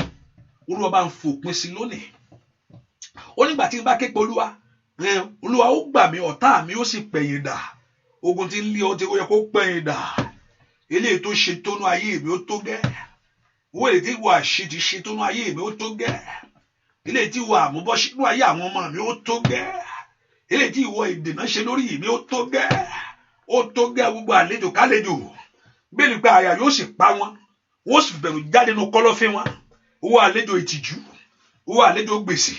Olúwa bá ń fòpin sí lónìí. Ó nígbà tí n bá ké pe Olúwa, Olúwa ó gbà mí, ọ̀tá mi ó sì pẹ̀yìn dà. Ogun tí ń lé ọ tí ó yẹ kó pẹ̀yìn dà. Eléyìí tó ṣe tónú ayé mi ó tó gẹ́. Owó èlé tí wà ṣe ti ṣe tónú ayé mi ó tó gẹ́. Eléyìí tí wà àmúbọ́ sínú ayé àwọn ọmọ mi ó tó gẹ́. Eléyìí tí ìwọ ìdènà ṣe lórí mi ó tó gẹ́. Ó tó gẹ́ gbogbo àlejò kálejò. Bẹ́ẹ̀ ni pé àyà yóò sì pa wọn. Wọ́n sì bẹ̀rù jáde nínú kọ́lọ́fín wọn. Owó àlejò ìtìjú, owó àlejò gbèsè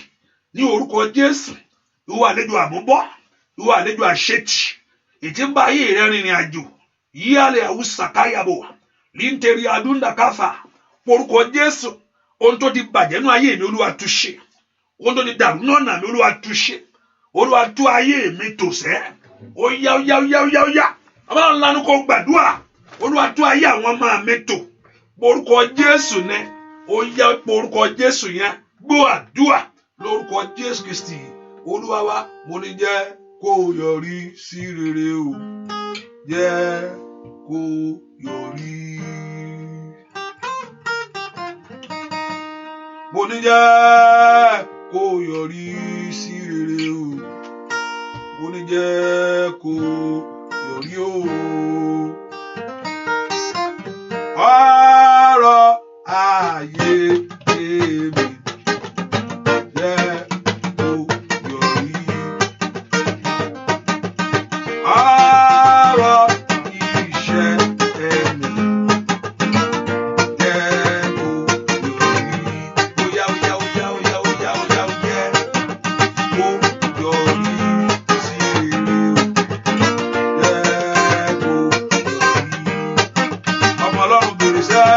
ní orúkọ Jésù, owó àlejò àmúbọ́, owó àlejò àṣetì, ètí ń bá ayé rẹ rìnrìn àjò, yíyálẹ̀ àwùsà káyàbò, líńtẹ̀rì àdúndàkáfà, orúkọ Jésù, ohun tó ti bàjẹ́ nú ayé mi Olúwa túṣe, ohun tó ti dàrú náà mi Olúwa túṣe, Olúwa tú ayé mi tòṣẹ́, ó yá. Ọlọ́run lánàá kó gbàdúrà, Olúwa tú ayé àwọn ọmọ mi tò, orúkọ Jésù ní. Ó yá orúkọ Jésù yẹn gbọ́ àdúrà lórúkọ Jésù Kristi Olúwa wa. Mo ní jẹ́ kó yọrí sí rere o, jẹ́ kó yọrí. Mo ní jẹ́ kó yọrí sí rere o, mo ní jẹ́ kó yọrí o. Ọ̀rọ̀ ayé èmi jẹ́ kó yọrí. Ọ̀rọ̀ iṣẹ́ ẹni jẹ́ kó yọrí. Óyá jẹ́ kó yọrí sí rere. Jẹ́ kó yọrí. Ọmọ Ọlọ́run bèrè sẹ́.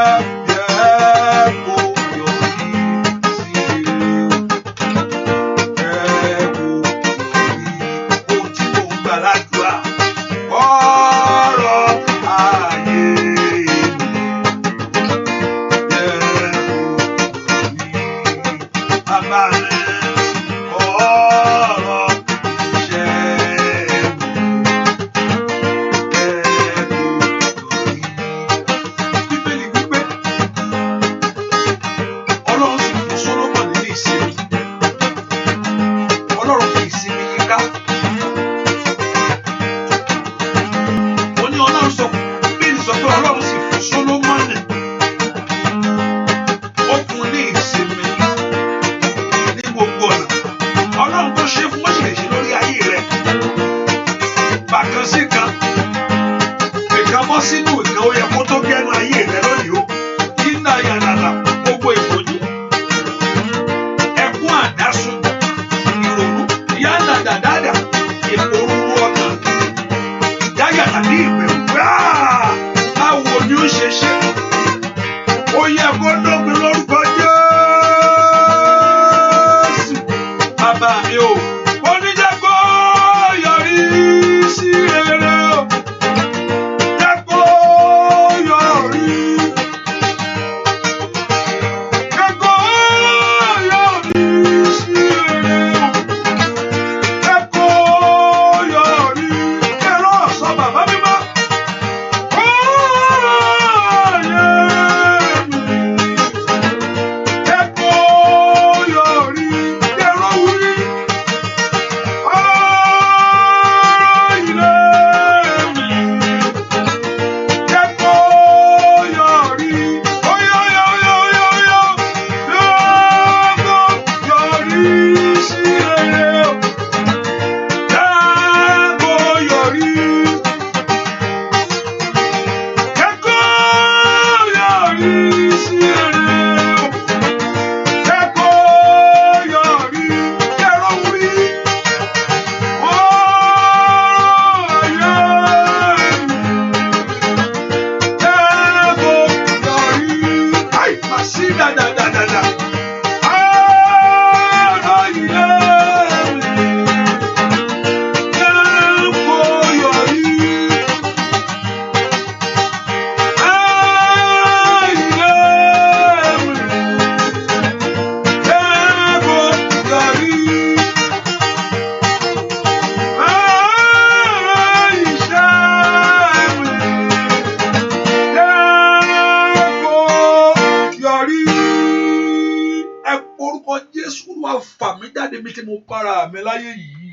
orúkọ Jésù Olúwa fà mí jáde bí tí mo bára mi láyé yìí.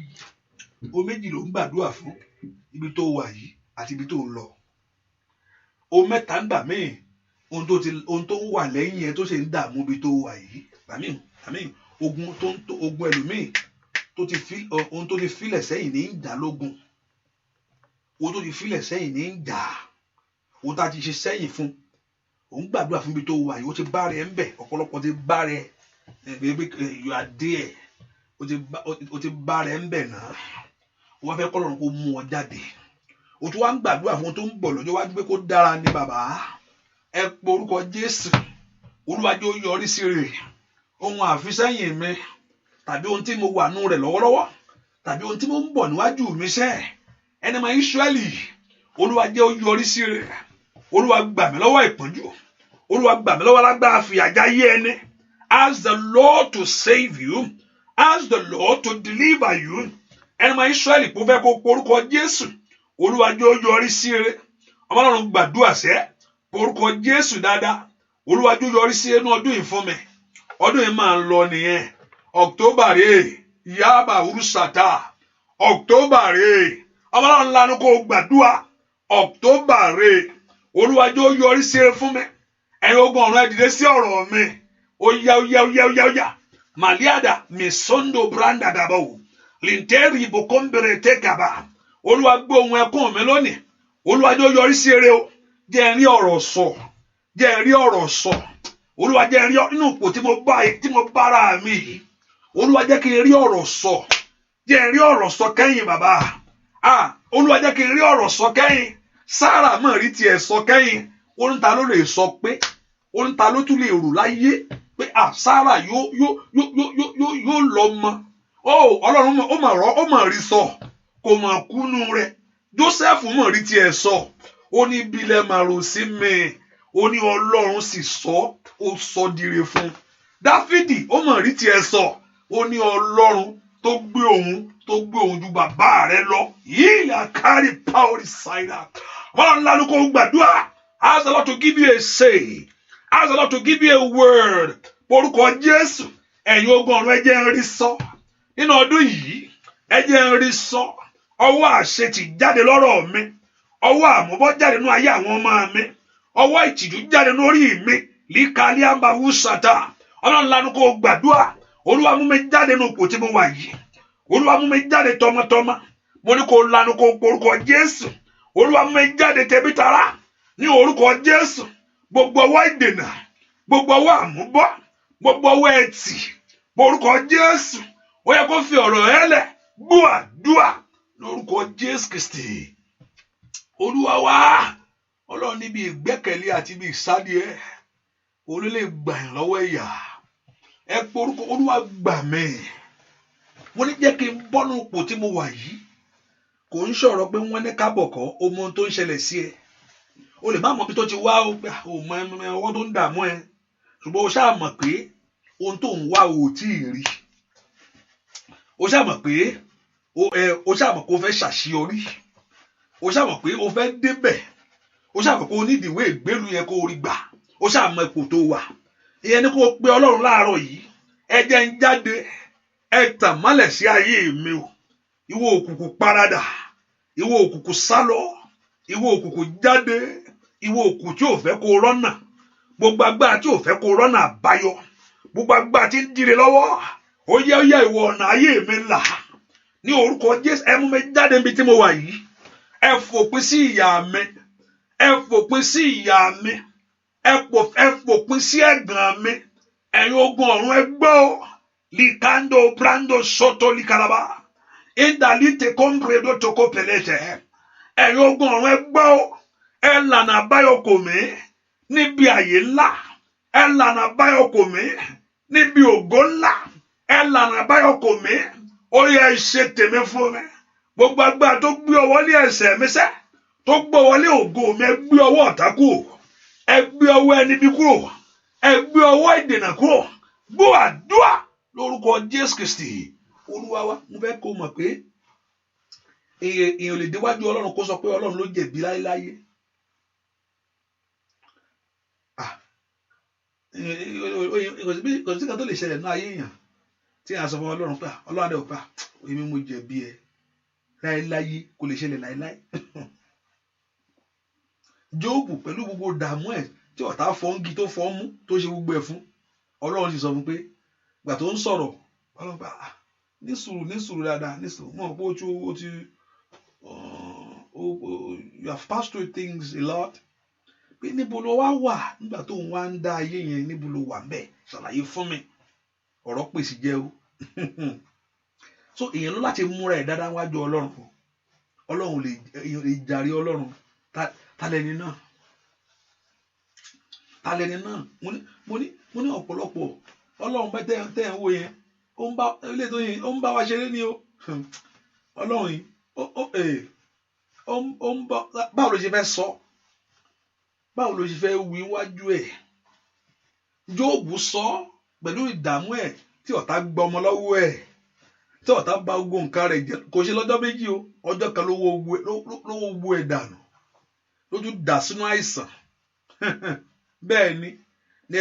O méjì ló ń gbàdúrà fún ibi tó wà yìí àti ibi tó ń lọ. O mẹ́ta ń gbà míì ohun tó ń wà lẹ́yìn ẹ tó ṣe ń dààmú ibi tó wà yìí. Àmín ogun ẹlòmíì ohun tó ti filẹ̀ sẹ́yìn ní ń jà lógun. Ohun tó ti filẹ̀ sẹ́yìn ní ń jà. Ohun tá a ti ṣe sẹ́yìn fún. Ò ń gbàdúrà fún ibi tó wà yìí. Ó ti bá rẹ̀ ń bẹ̀. Ọ̀pọ̀lọpọ̀ ti bá rẹ̀. You are there. Ó ti bá rẹ̀ ń bẹ̀ náà. Ó wá fẹ́ kọ́ lọ́run kó mú ọ jáde. Ó tún wá ń gbàdúrà fún ohun tó ń bọ̀ lọ́jọ́ wájú pé kó dára ní bàbá. Ẹ pe orúkọ Jésù. Olúwa jẹ́ ó yọrí sí rere. Ohun àfisẹ́yìn mi tàbí ohun tí mo wà nú rẹ̀ lọ́wọ́lọ́wọ́ tàbí ohun tí mo ń bọ̀ níwájú mi sẹ́ ẹni máa Ísírẹ́lì. Olúwa jẹ́ ó yọrí sí rere. Olúwa gbà mí lọ́wọ́ ìpọ́njú. Olúwa gbà mí lọ́wọ́ lágbára fìyàjá yé ẹni. Ask the Lord to save you. Ask the Lord to deliver you. Ẹni máa Ísírẹ́lì kó fẹ́ kó porúkọ Jésù. Olúwa jẹ́ ó yọrí sí rere. Ọmọ Ọlọ́run gbàdúrà sẹ́ porúkọ Jésù dáadáa. Olúwa jẹ́ ó yọrí sí inú ọdún yìí fún mi. Ọdún yìí máa ń lọ nìyẹn. October rèé yaba urusata. October rèé ọmọ Ọlọ́run lanu kó gbàdúrà. October rèé Olúwa jẹ́ ó yọrí sí rere fún mi. Ẹ̀yin ogun ọ̀run ẹ dìde sí ọ̀rọ̀ mi. Ó yá. Maliada misondo branda dabo. Linteri bokombere tekaba. Olúwa gbọ́ ohùn ẹkún mi lónìí. Olúwa jẹ́ ó yọrí sí rere o. Jẹ́ n rí ọ̀rọ̀ sọ. Olúwa jẹ́ n rí inú ipò tí mo bára mi yìí. Olúwa jẹ́ kí n rí ọ̀rọ̀ sọ. Jẹ́ n rí ọ̀rọ̀ sọ kẹ́yìn bàbá. Olúwa jẹ́ kí n rí ọ̀rọ̀ sọ kẹ́yìn. Sára mọ̀ rí tiẹ̀ sọ kẹ́yìn. Orin ta ló lè sọ pé orin ta ló tún lè rò láyé pé Sára yóò lọ mọ. Ọlọ́run ó mọ̀ rí sọ. Kò mọ̀ kúnú rẹ̀. Jósẹ́fù mọ̀ rí tiẹ̀ sọ. Ó ní bílẹ̀ màrò sí mi. Ó ní Ọlọ́run sì sọ. Ó sọ dire fún. Dáfídì ó mọ̀ rí tiẹ̀ sọ. Ó ní Ọlọ́run tó gbé òun ju bàbá rẹ̀ lọ. Yìí àkárí power side. Ọlọ́run ńlá ló kó gbàdúrà. Ask the Lord to give you a say. Ask the Lord to give you a word. Orúkọ Jésù. Ẹ̀yin ogun ọ̀run ẹ jẹ́ n rí sọ. Nínú ọdún yìí ẹ jẹ́ n rí sọ. Ọwọ́ àṣetì jáde lọ́rọ̀ mi. Ọwọ́ àmúbọ́ jáde nínú ayé àwọn ọmọ mi. Ọwọ́ ìtìjú jáde lórí mi. Líkàlí àmbàwù sàtà. Ọlọ́run lanu kó gbàdúrà. Olúwa mú mi jáde nínú ipò tí mo wà yìí. Olúwa mú mi jáde tọmọtọmọ. Mo ní kó lanu kó porúkọ Jésù. Olúwa mú mi jáde tẹbítara. Ní orúkọ Jésù. Gbogbo ọwọ́ ìdènà. Gbogbo ọwọ́ àmúbọ́. Gbogbo ọwọ́ ẹtì. Porúkọ Jésù. Ó yẹ kó fi ọ̀rọ̀ ẹlẹ̀. Gbọ́ àdúrà. Lórúkọ Jésù Kristi. Olúwa wá. Ọlọ́run níbi ìgbẹ́kẹ̀lé àti ibi ìsádi ẹ. Olú lè gbà yín lọ́wọ́ ẹ̀yà. Ẹ porúkọ Olúwa gbà mí. Mo ní jẹ́ kí n bọ́nú ipò tí mo wà yìí. Kò ń sọ̀rọ̀ pé wọ́n ní kábọ̀ kọ́ o mọ ohun tó ń ṣẹlẹ̀ sí ẹ. O lè má mọ bí tó ti wá o mọ ọwọ́ tó ń dààmú ẹ. Ṣùgbọ́n o ṣáà mọ̀ pé ohun tó ń wá o tí ì rí. O ṣáà mọ̀ pé o ṣáà mọ̀ pé o fẹ́ ṣàṣeyọrí. O ṣáà mọ̀ pé o fẹ́ débẹ̀. O ṣáà mọ̀ pé o ní ìdìwé ìgbélú yẹn kó o rí gbà. O ṣáà mọ̀ ipò tó wà. Ìyẹn ni kó o pe Ọlọ́run láàárọ̀ yìí. Ẹ jẹ́ n jáde. Ẹ tàn mọ́lẹ̀ sí ayé mi o. Ìwọ òkùnkùn paradà. Ìwọ òkùnkùn sálọ. Ìwọ òkùnkùn jáde. Ìwọ òkùnkùn tí ò fẹ́ kó o rọ́nà. Gbogbo agbára tí ò fẹ́ kó o rọ́nà àbáyọ. Gbogbo agbára tí ń dire lọ́wọ́. Ó yá ìwọ ọ̀nà ayé mi là. Ní orúkọ Jésù ẹ mú mi jáde níbi tí mo wà yìí. Ẹ fòpin sí ìyà mi. Ẹ fòpin sí ìyà mi. Ẹ fòpin sí ẹ̀gàn mi. Ẹ̀yin ogun ọ̀run ẹ gbọ́. Likando brando soto likalaba. Indalite compredo toko pelete. Ẹ̀yin ogun ọ̀run ẹ gbọ́. Ẹ lànà àbáyọ kò mí. Níbi àyè ńlá. Ẹ lànà àbáyọ kò mí. Níbi ògo ńlá. Ẹ lànà àbáyọ kò mí. Ó yẹ ṣe tèmi fún mi. Gbogbo agbára tó gbé ọwọ́ lé ẹsẹ̀ mi sẹ́. Tó gbé ọwọ́ lé ògo mi. Ẹ gbé ọwọ́ ọ̀tá kúrò. Ẹ gbé ọwọ́ ẹni bí kúrò. Ẹ gbé ọwọ́ ìdènà kúrò. Gbọ́ àdúrà lórúkọ Jésù Kristi. Olúwa wa mo fẹ́ kó mọ̀ pé èèyàn lè déwájú Ọlọ́run kó sọ pé Ọlọ́run ló jẹ̀bi láéláyé. kò sí kan tó lè ṣẹlẹ̀ ní ayé èèyàn tí a sọ fún Ọlọ́run pé Ọlọ́run adé òpá èmi mo jẹ̀bi ẹ láéláyé kò lè ṣẹlẹ̀ láéláé. Jóòbù pẹ̀lú gbogbo dààmú ẹ̀ tí ọ̀tá fọ́ngi tó fọ́ mú tó ṣe gbogbo ẹ̀ fún Ọlọ́run sì sọ fún pé ìgbà tó ń sọ̀rọ̀ Ọlọ́run pé ní sùúrù dáadáa ní sùúrù mọ̀ pé ó ti you have passed through things a lot pé níbo ló wá wà nígbà tó ń wá ń dá ayé yẹn níbo ló wà ńbẹ̀ ṣàlàyé fún mi ọ̀rọ̀ pèsè jẹ́ o. So èèyàn ló láti múra ẹ̀ dáadáa wájú Ọlọ́run lè jàre Ọlọ́run talẹ́ni náà mo ní ọ̀pọ̀lọpọ̀ Ọlọ́run bá tẹ́ ń wò yẹn ó ń bá wa ṣeré ni o. Ọlọ́run yìí báwo ló ṣe fẹ́ sọ báwo ló ṣe fẹ́ wí wájú ẹ̀. Jóòbù sọ pẹ̀lú ìdààmú ẹ̀ tí ọ̀tá gba ọmọ lọ́wọ́ ẹ̀ tí ọ̀tá bà gbogbo nǹkan rẹ̀ jẹ́ kò ṣe lọ́jọ́ méjì o ọjọ́ kan ló wó ẹ̀ dànù lójú dà sínú àìsàn. Bẹ́ẹ̀ ni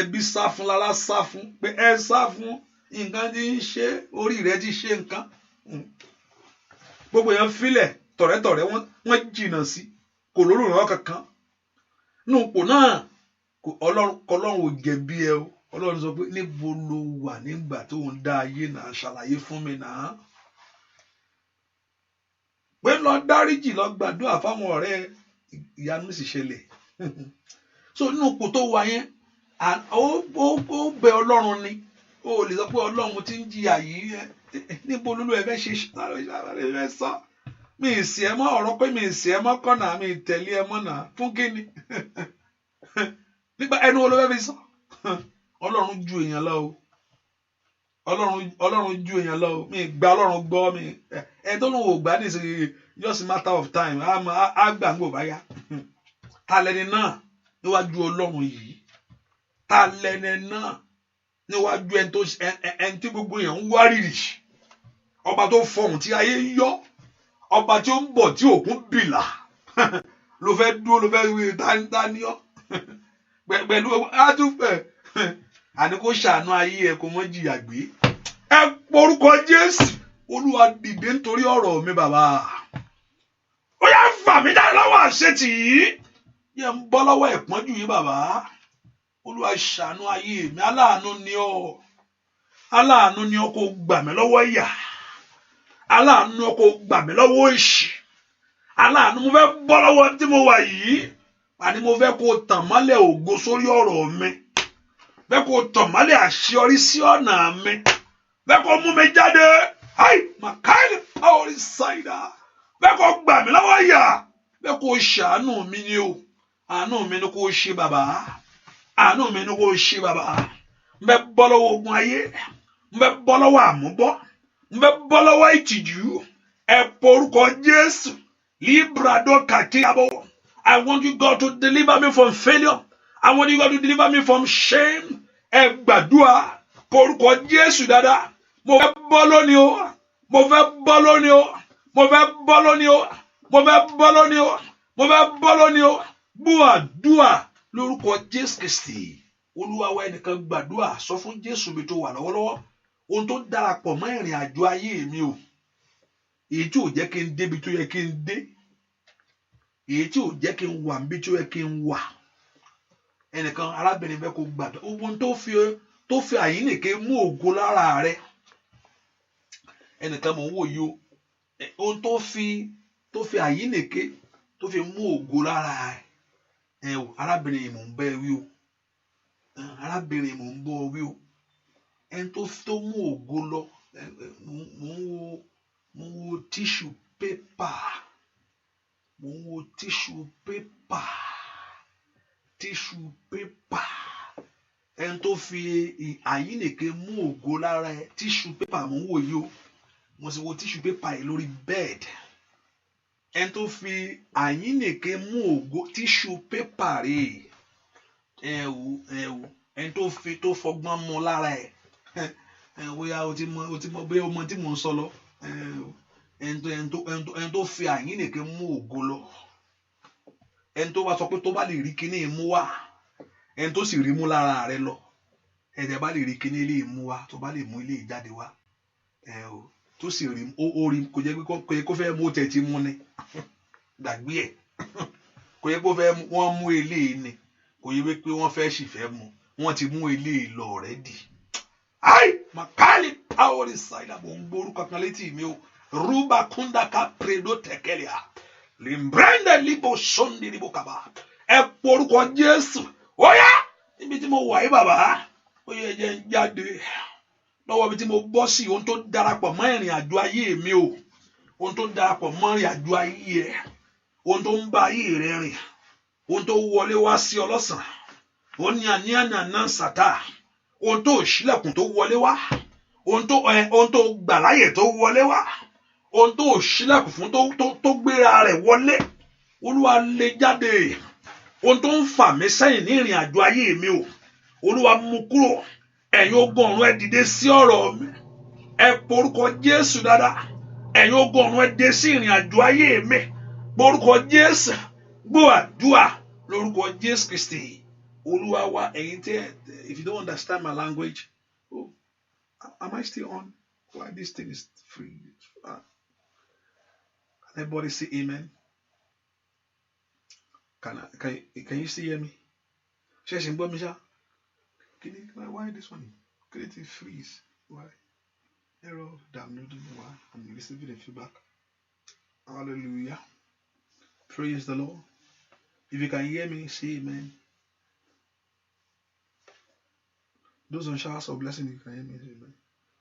ẹbí sá fún lára sá fún pé ẹ sá fún nǹkan tí ń ṣe orí rẹ̀ ti ṣe nǹkan. Gbogbo èèyàn filẹ̀ tọ̀rẹ́tọ̀rẹ́ wọ́n jìnnà sí kò lórúkọ kankan nínú ipò náà Ọlọ́run ò jẹ̀bi ẹ o. Ọlọ́run sọ pé níbo ló wà nígbà tó ń dá ayé náà ṣàlàyé fún mi náà pé lọ dáríjì lọ gbàdúrà fáwọn ọ̀rẹ́ ìyanu sì ṣẹlẹ̀. So nínú ipò tó wà yẹn ó bẹ Ọlọ́run ni ó lè sọ pé Ọlọ́run ti ń jìyà yìí níbo lólú ẹ fẹ́ ṣe sọ mi ì sí ẹ mọ́ ọ̀rọ̀ pé mi ì sí ẹ mọ́ kọ́nà mi ì tẹ̀lé ẹ mọ́ náà fún kíni nígbà ẹnu wo ló fẹ́ fi sọ. Ọlọ́run ju èèyàn lọ o Ọlọ́run ju èèyàn lọ o mi gba Ọlọ́run gbọ́ mi ẹ tó lóun ò gbà ní ìsìn just a matter of time á gbà ń gbò bá yá. Ta lẹni náà níwájú Ọlọ́run yìí ta lẹni náà níwájú ẹni tí gbogbo èèyàn ń wárìrì ọba tó fọhùn tí ayé ń yọ ọba tí ó ń bọ̀ tí òkun bìlà ló fẹ́ dúró ló fẹ́ wí táníọ́ pẹ̀lú àtúfẹ́ àní kó ṣàánú ayé ẹ kó mọ́ jìyà gbé. Ẹ porúkọ Jésù Olúwa dìde nítorí ọ̀rọ̀ mi bàbá ó yá fà mí dá lọ́wọ́ àṣetì yìí yẹ ń bọ́ lọ́wọ́ ẹ̀pọ́njú yìí bàbá Olúwa ṣàánú ayé mi aláàánú ni ọ́ kó gbà mí lọ́wọ́ ìyà aláàánú ni ọ́ kó gbà mí lọ́wọ́ òṣì aláàánú mo fẹ́ bọ́ lọ́wọ́ tí mo wà yìí àní mo fẹ́ kó tàn mọ́lẹ̀ ògo sórí ọ̀rọ̀ mi fẹ́ kó tàn mọ́lẹ̀ àṣeyọrí sí ọ̀nà mi fẹ́ kó mú mi jáde màkàlì pàwọ́rì ṣáìdà fẹ́ kó gbà mí lọ́wọ́ ìyà fẹ́ kó ṣàánú mi ni o àánú mi ni kó ṣe bàbá àánú mi ni kó ṣe bàbá n fẹ́ bọ́ lọ́wọ́ ogun ayé n fẹ́ bọ́ lọ́wọ́ àmúbọ́ n fẹ́ bọ́ lọ́wọ́ ìtìjú ẹ porúkọ Jésù librado kàkíyàbọ̀. I want you, God, to deliver me from failure. I want you, God, to deliver me from shame. Ẹ gbàdúrà porúkọ Jésù dáadáa. Mo fẹ́ bọ́ lónìí o. Mo fẹ́ bọ́ lónìí o. Mo fẹ́ bọ́ lónìí o. Mo fẹ́ bọ́ lónìí o. Mo fẹ́ bọ́ lónìí o. Gbàdúrà lórúkọ Jésù Kristi. Olúwa wa ẹnìkan gbàdúrà sọ fún Jésù mi tó wà lọ́wọ́lọ́wọ́. Ohun tó darapọ̀ mọ́ ìrìn àjò ayé mi o. Èyí tí ò jẹ́ kí n débi tó yẹ kí n dé. Èyí tí ò jẹ́ kí n wà níbi tí ó yẹ kí n wà. Ẹnìkan arábìnrin fẹ́ kó gbàdúrà ohun tó fi àyínnìke mú ògo lára rẹ̀. Ẹnìkan mò ń wò yìí o ohun tó fi àyínnìke tó fi mú ògo lára rẹ̀. Arábìnrin mò ń bẹ́ wí o arábìnrin mò ń bọ́ wí o ẹni tó mú ògo lọ mo ń wo tissue paper. Mo ń wo tissue paper ẹni tó fi àyínnìke mú ògo lára ẹ tissue paper mo ń wò yìí o mo sì wo tissue paper yìí lórí bed ẹni tó fi àyínnìke mú ògo tissue paper rè ẹ wò ẹni tó fọgbọ́n mú lára ẹ bóyá o ti mọ bóyá ọmọ tí mò ń sọ lọ ẹni tó fi àyínnìke mú ògo lọ ẹni tó wá sọ pé tó bá lè rí kíní mú wá ẹni tó sì rí mú lára rẹ lọ ẹ̀dẹ̀ bá lè rí kíní ilé mú wa tó bá lè mú ilé jáde wá o tó sì rí ó rí kò jẹ́ pé kó fẹ́ mú tẹ̀ tí mú ni gbàgbé ẹ̀ kò yẹ pé wọ́n mú ilé ni kò yẹ pé wọ́n fẹ́ sì fẹ́ mú wọ́n ti mú ilé lọ already. Ai makali power side abo ngboru kankan létí mi o ruba kunda ka predo tekelia limbrende libo sondi libo kaba ẹ porúkọ Jésù oya níbi tí mo wà yìí bàbá ó yẹ jẹ́ n jáde lọ́wọ́ bí tí mo bọ́ sí ohun tó darapọ̀ mọ́ ìrìn àjò ayé mi o ohun tó darapọ̀ mọ́ ìrìn àjò ayé ẹ ohun tó ń bá ayé rẹ rìn ohun tó wọlé wá sí ọlọ́sàn ohun ní àníàní náà sàtà ohun tó ṣílẹ̀kùn tó wọlé wá ohun tó gbà láyè tó wọlé wá ohun tó ṣílẹ̀kùn fún tó gbéra rẹ̀ wọlé Olúwa lé jáde ohun tó ń fà mí sẹ́yìn ní ìrìn àjò ayé mi o Olúwa mú kúrò ẹ̀yin ogun ọ̀run ẹ dìde sí ọ̀rọ̀ mi ẹ porúkọ Jésù dáadáa ẹ̀yin ogun ọ̀run ẹ dìde sí ìrìn àjò ayé mi porúkọ Jésù gbọ́ àdúrà lórúkọ Jésù Kristi Olúwa wa ẹ̀yin tẹ́ if you don't understand my language am I still on? Why this thing is free? Can everybody say amen? Can you still hear me? Why this one? Creative freeze. Why? Error downloading. Why? I'm receiving the feedback. Hallelujah. Praise the Lord. If you can hear me, say amen. Those on showers of blessing, you can hear me, say amen.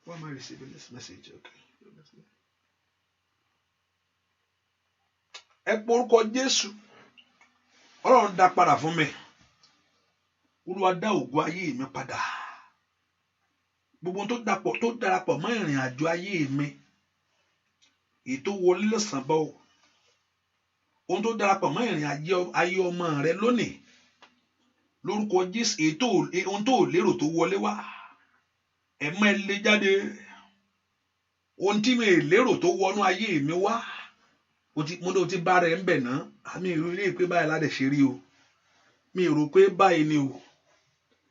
Why am I receiving this message? Okay. Ẹ porúkọ Jésù. Ọlọ́run dá padà fún mi. Olúwa dá ògo ayé mi padà. Gbogbo tó darapọ̀ mọ́ ìrìn àjò ayé mi. Èyí tó wọlé lọ́sàn-án bọ̀. Ohun tó darapọ̀ mọ́ ìrìn ayé ọmọ rẹ lónìí. Lórúkọ Jésù ohun tó lérò tó wọlé wá. Ẹ má lé jáde. Ohun tí mi lérò tó wọnú ayé mi wá. Mo ti bá rẹ̀ ń bẹ̀ náà. Àmì ìròlé pé báyìí ládẹ̀ ṣe rí o. Mi rò pé báyìí ni o.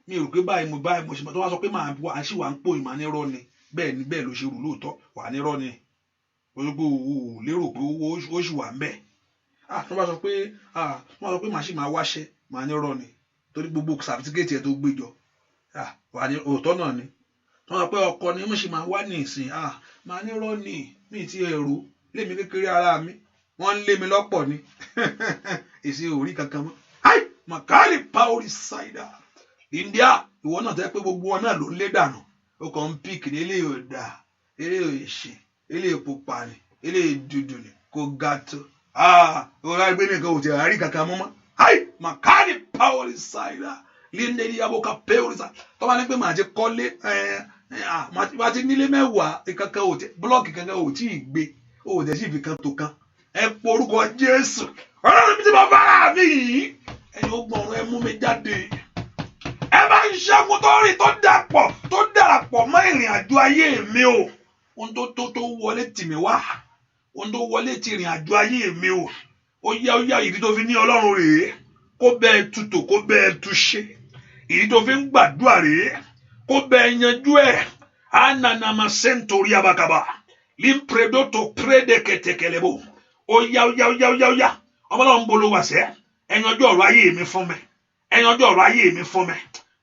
Mi rò pé báyìí mo ṣe tó wá sọ pé màá wá sí wà ń pò ìmọ̀ nírọ́ ni. Bẹ́ẹ̀ ni bẹ́ẹ̀ ló ṣe rò lóòótọ́ wà nírọ́ ni. Olùgbò ò lérò pé ó ṣì wà ń bẹ̀. Tó bá sọ pé màá sì máa wáṣẹ́ màá nírọ́ ni. Torí gbogbo sàfitíkẹ́ẹ̀tì ẹ̀ tó gbé jọ. Wà ní òótọ́ náà ni. Tó sọ pé ọkọ ni mo sì máa wá ní ìsìn. Màá nírọ́ ni. Mi ti ẹ̀rù lémi kékeré ara mi. Wọ́n lé mi lọ́pọ̀ ni. Èsì orí kankan mọ́. Makali power cider. India ìwọ náà tẹ́ pé gbogbo wọn náà ló lé dànù. Ó kàn ń pík ní ilé ọ̀dà, ilé òṣì, ilé pupa ni, ilé dúdú ni, kò ga tó. Ọ̀rọ̀ ẹgbẹ́ nìkan ò ti rí kankan mọ́. Makali power cider. Líndé ní abóka power cider. Tó bá ní pé màá ti kọ́lé màá ti nílé mẹ́wàá kankan ò ti blọ́ọ̀kì kankan ò tí ì gbé. Ó jẹ́ sí ibi kan tó kan. Ẹ porúkọ Jésù. Ọlọ́run mi ti bá bára mi yìí. Ẹ̀yin ogun ọ̀run ẹ mú mi jáde. Ẹ bá ń ṣẹ́gun tó rìn tó darapọ̀ mọ́ ìrìn àjò ayé mi o. Ohun tó wọlé tì mí wá. Ohun tó wọlé ti ìrìn àjò ayé mi o. Ó yá ìdí tó fi ní Ọlọ́run rèé. Kó bẹ́ẹ̀ tutù kó bẹ́ẹ̀ túṣe. Ìdí tó fi ń gbàdúrà rèé. Kó bẹ́ẹ̀ yanjú ẹ̀. Ananama sentori abakaba. Limpredo to prede ketekelebo. Ó yá. Ọmọ Ọlọ́run bolo wá sẹ́. Ẹ yanjú ọ̀rọ̀ ayé mi fún mi. Ẹ yanjú ọ̀rọ̀ ayé mi fún mi.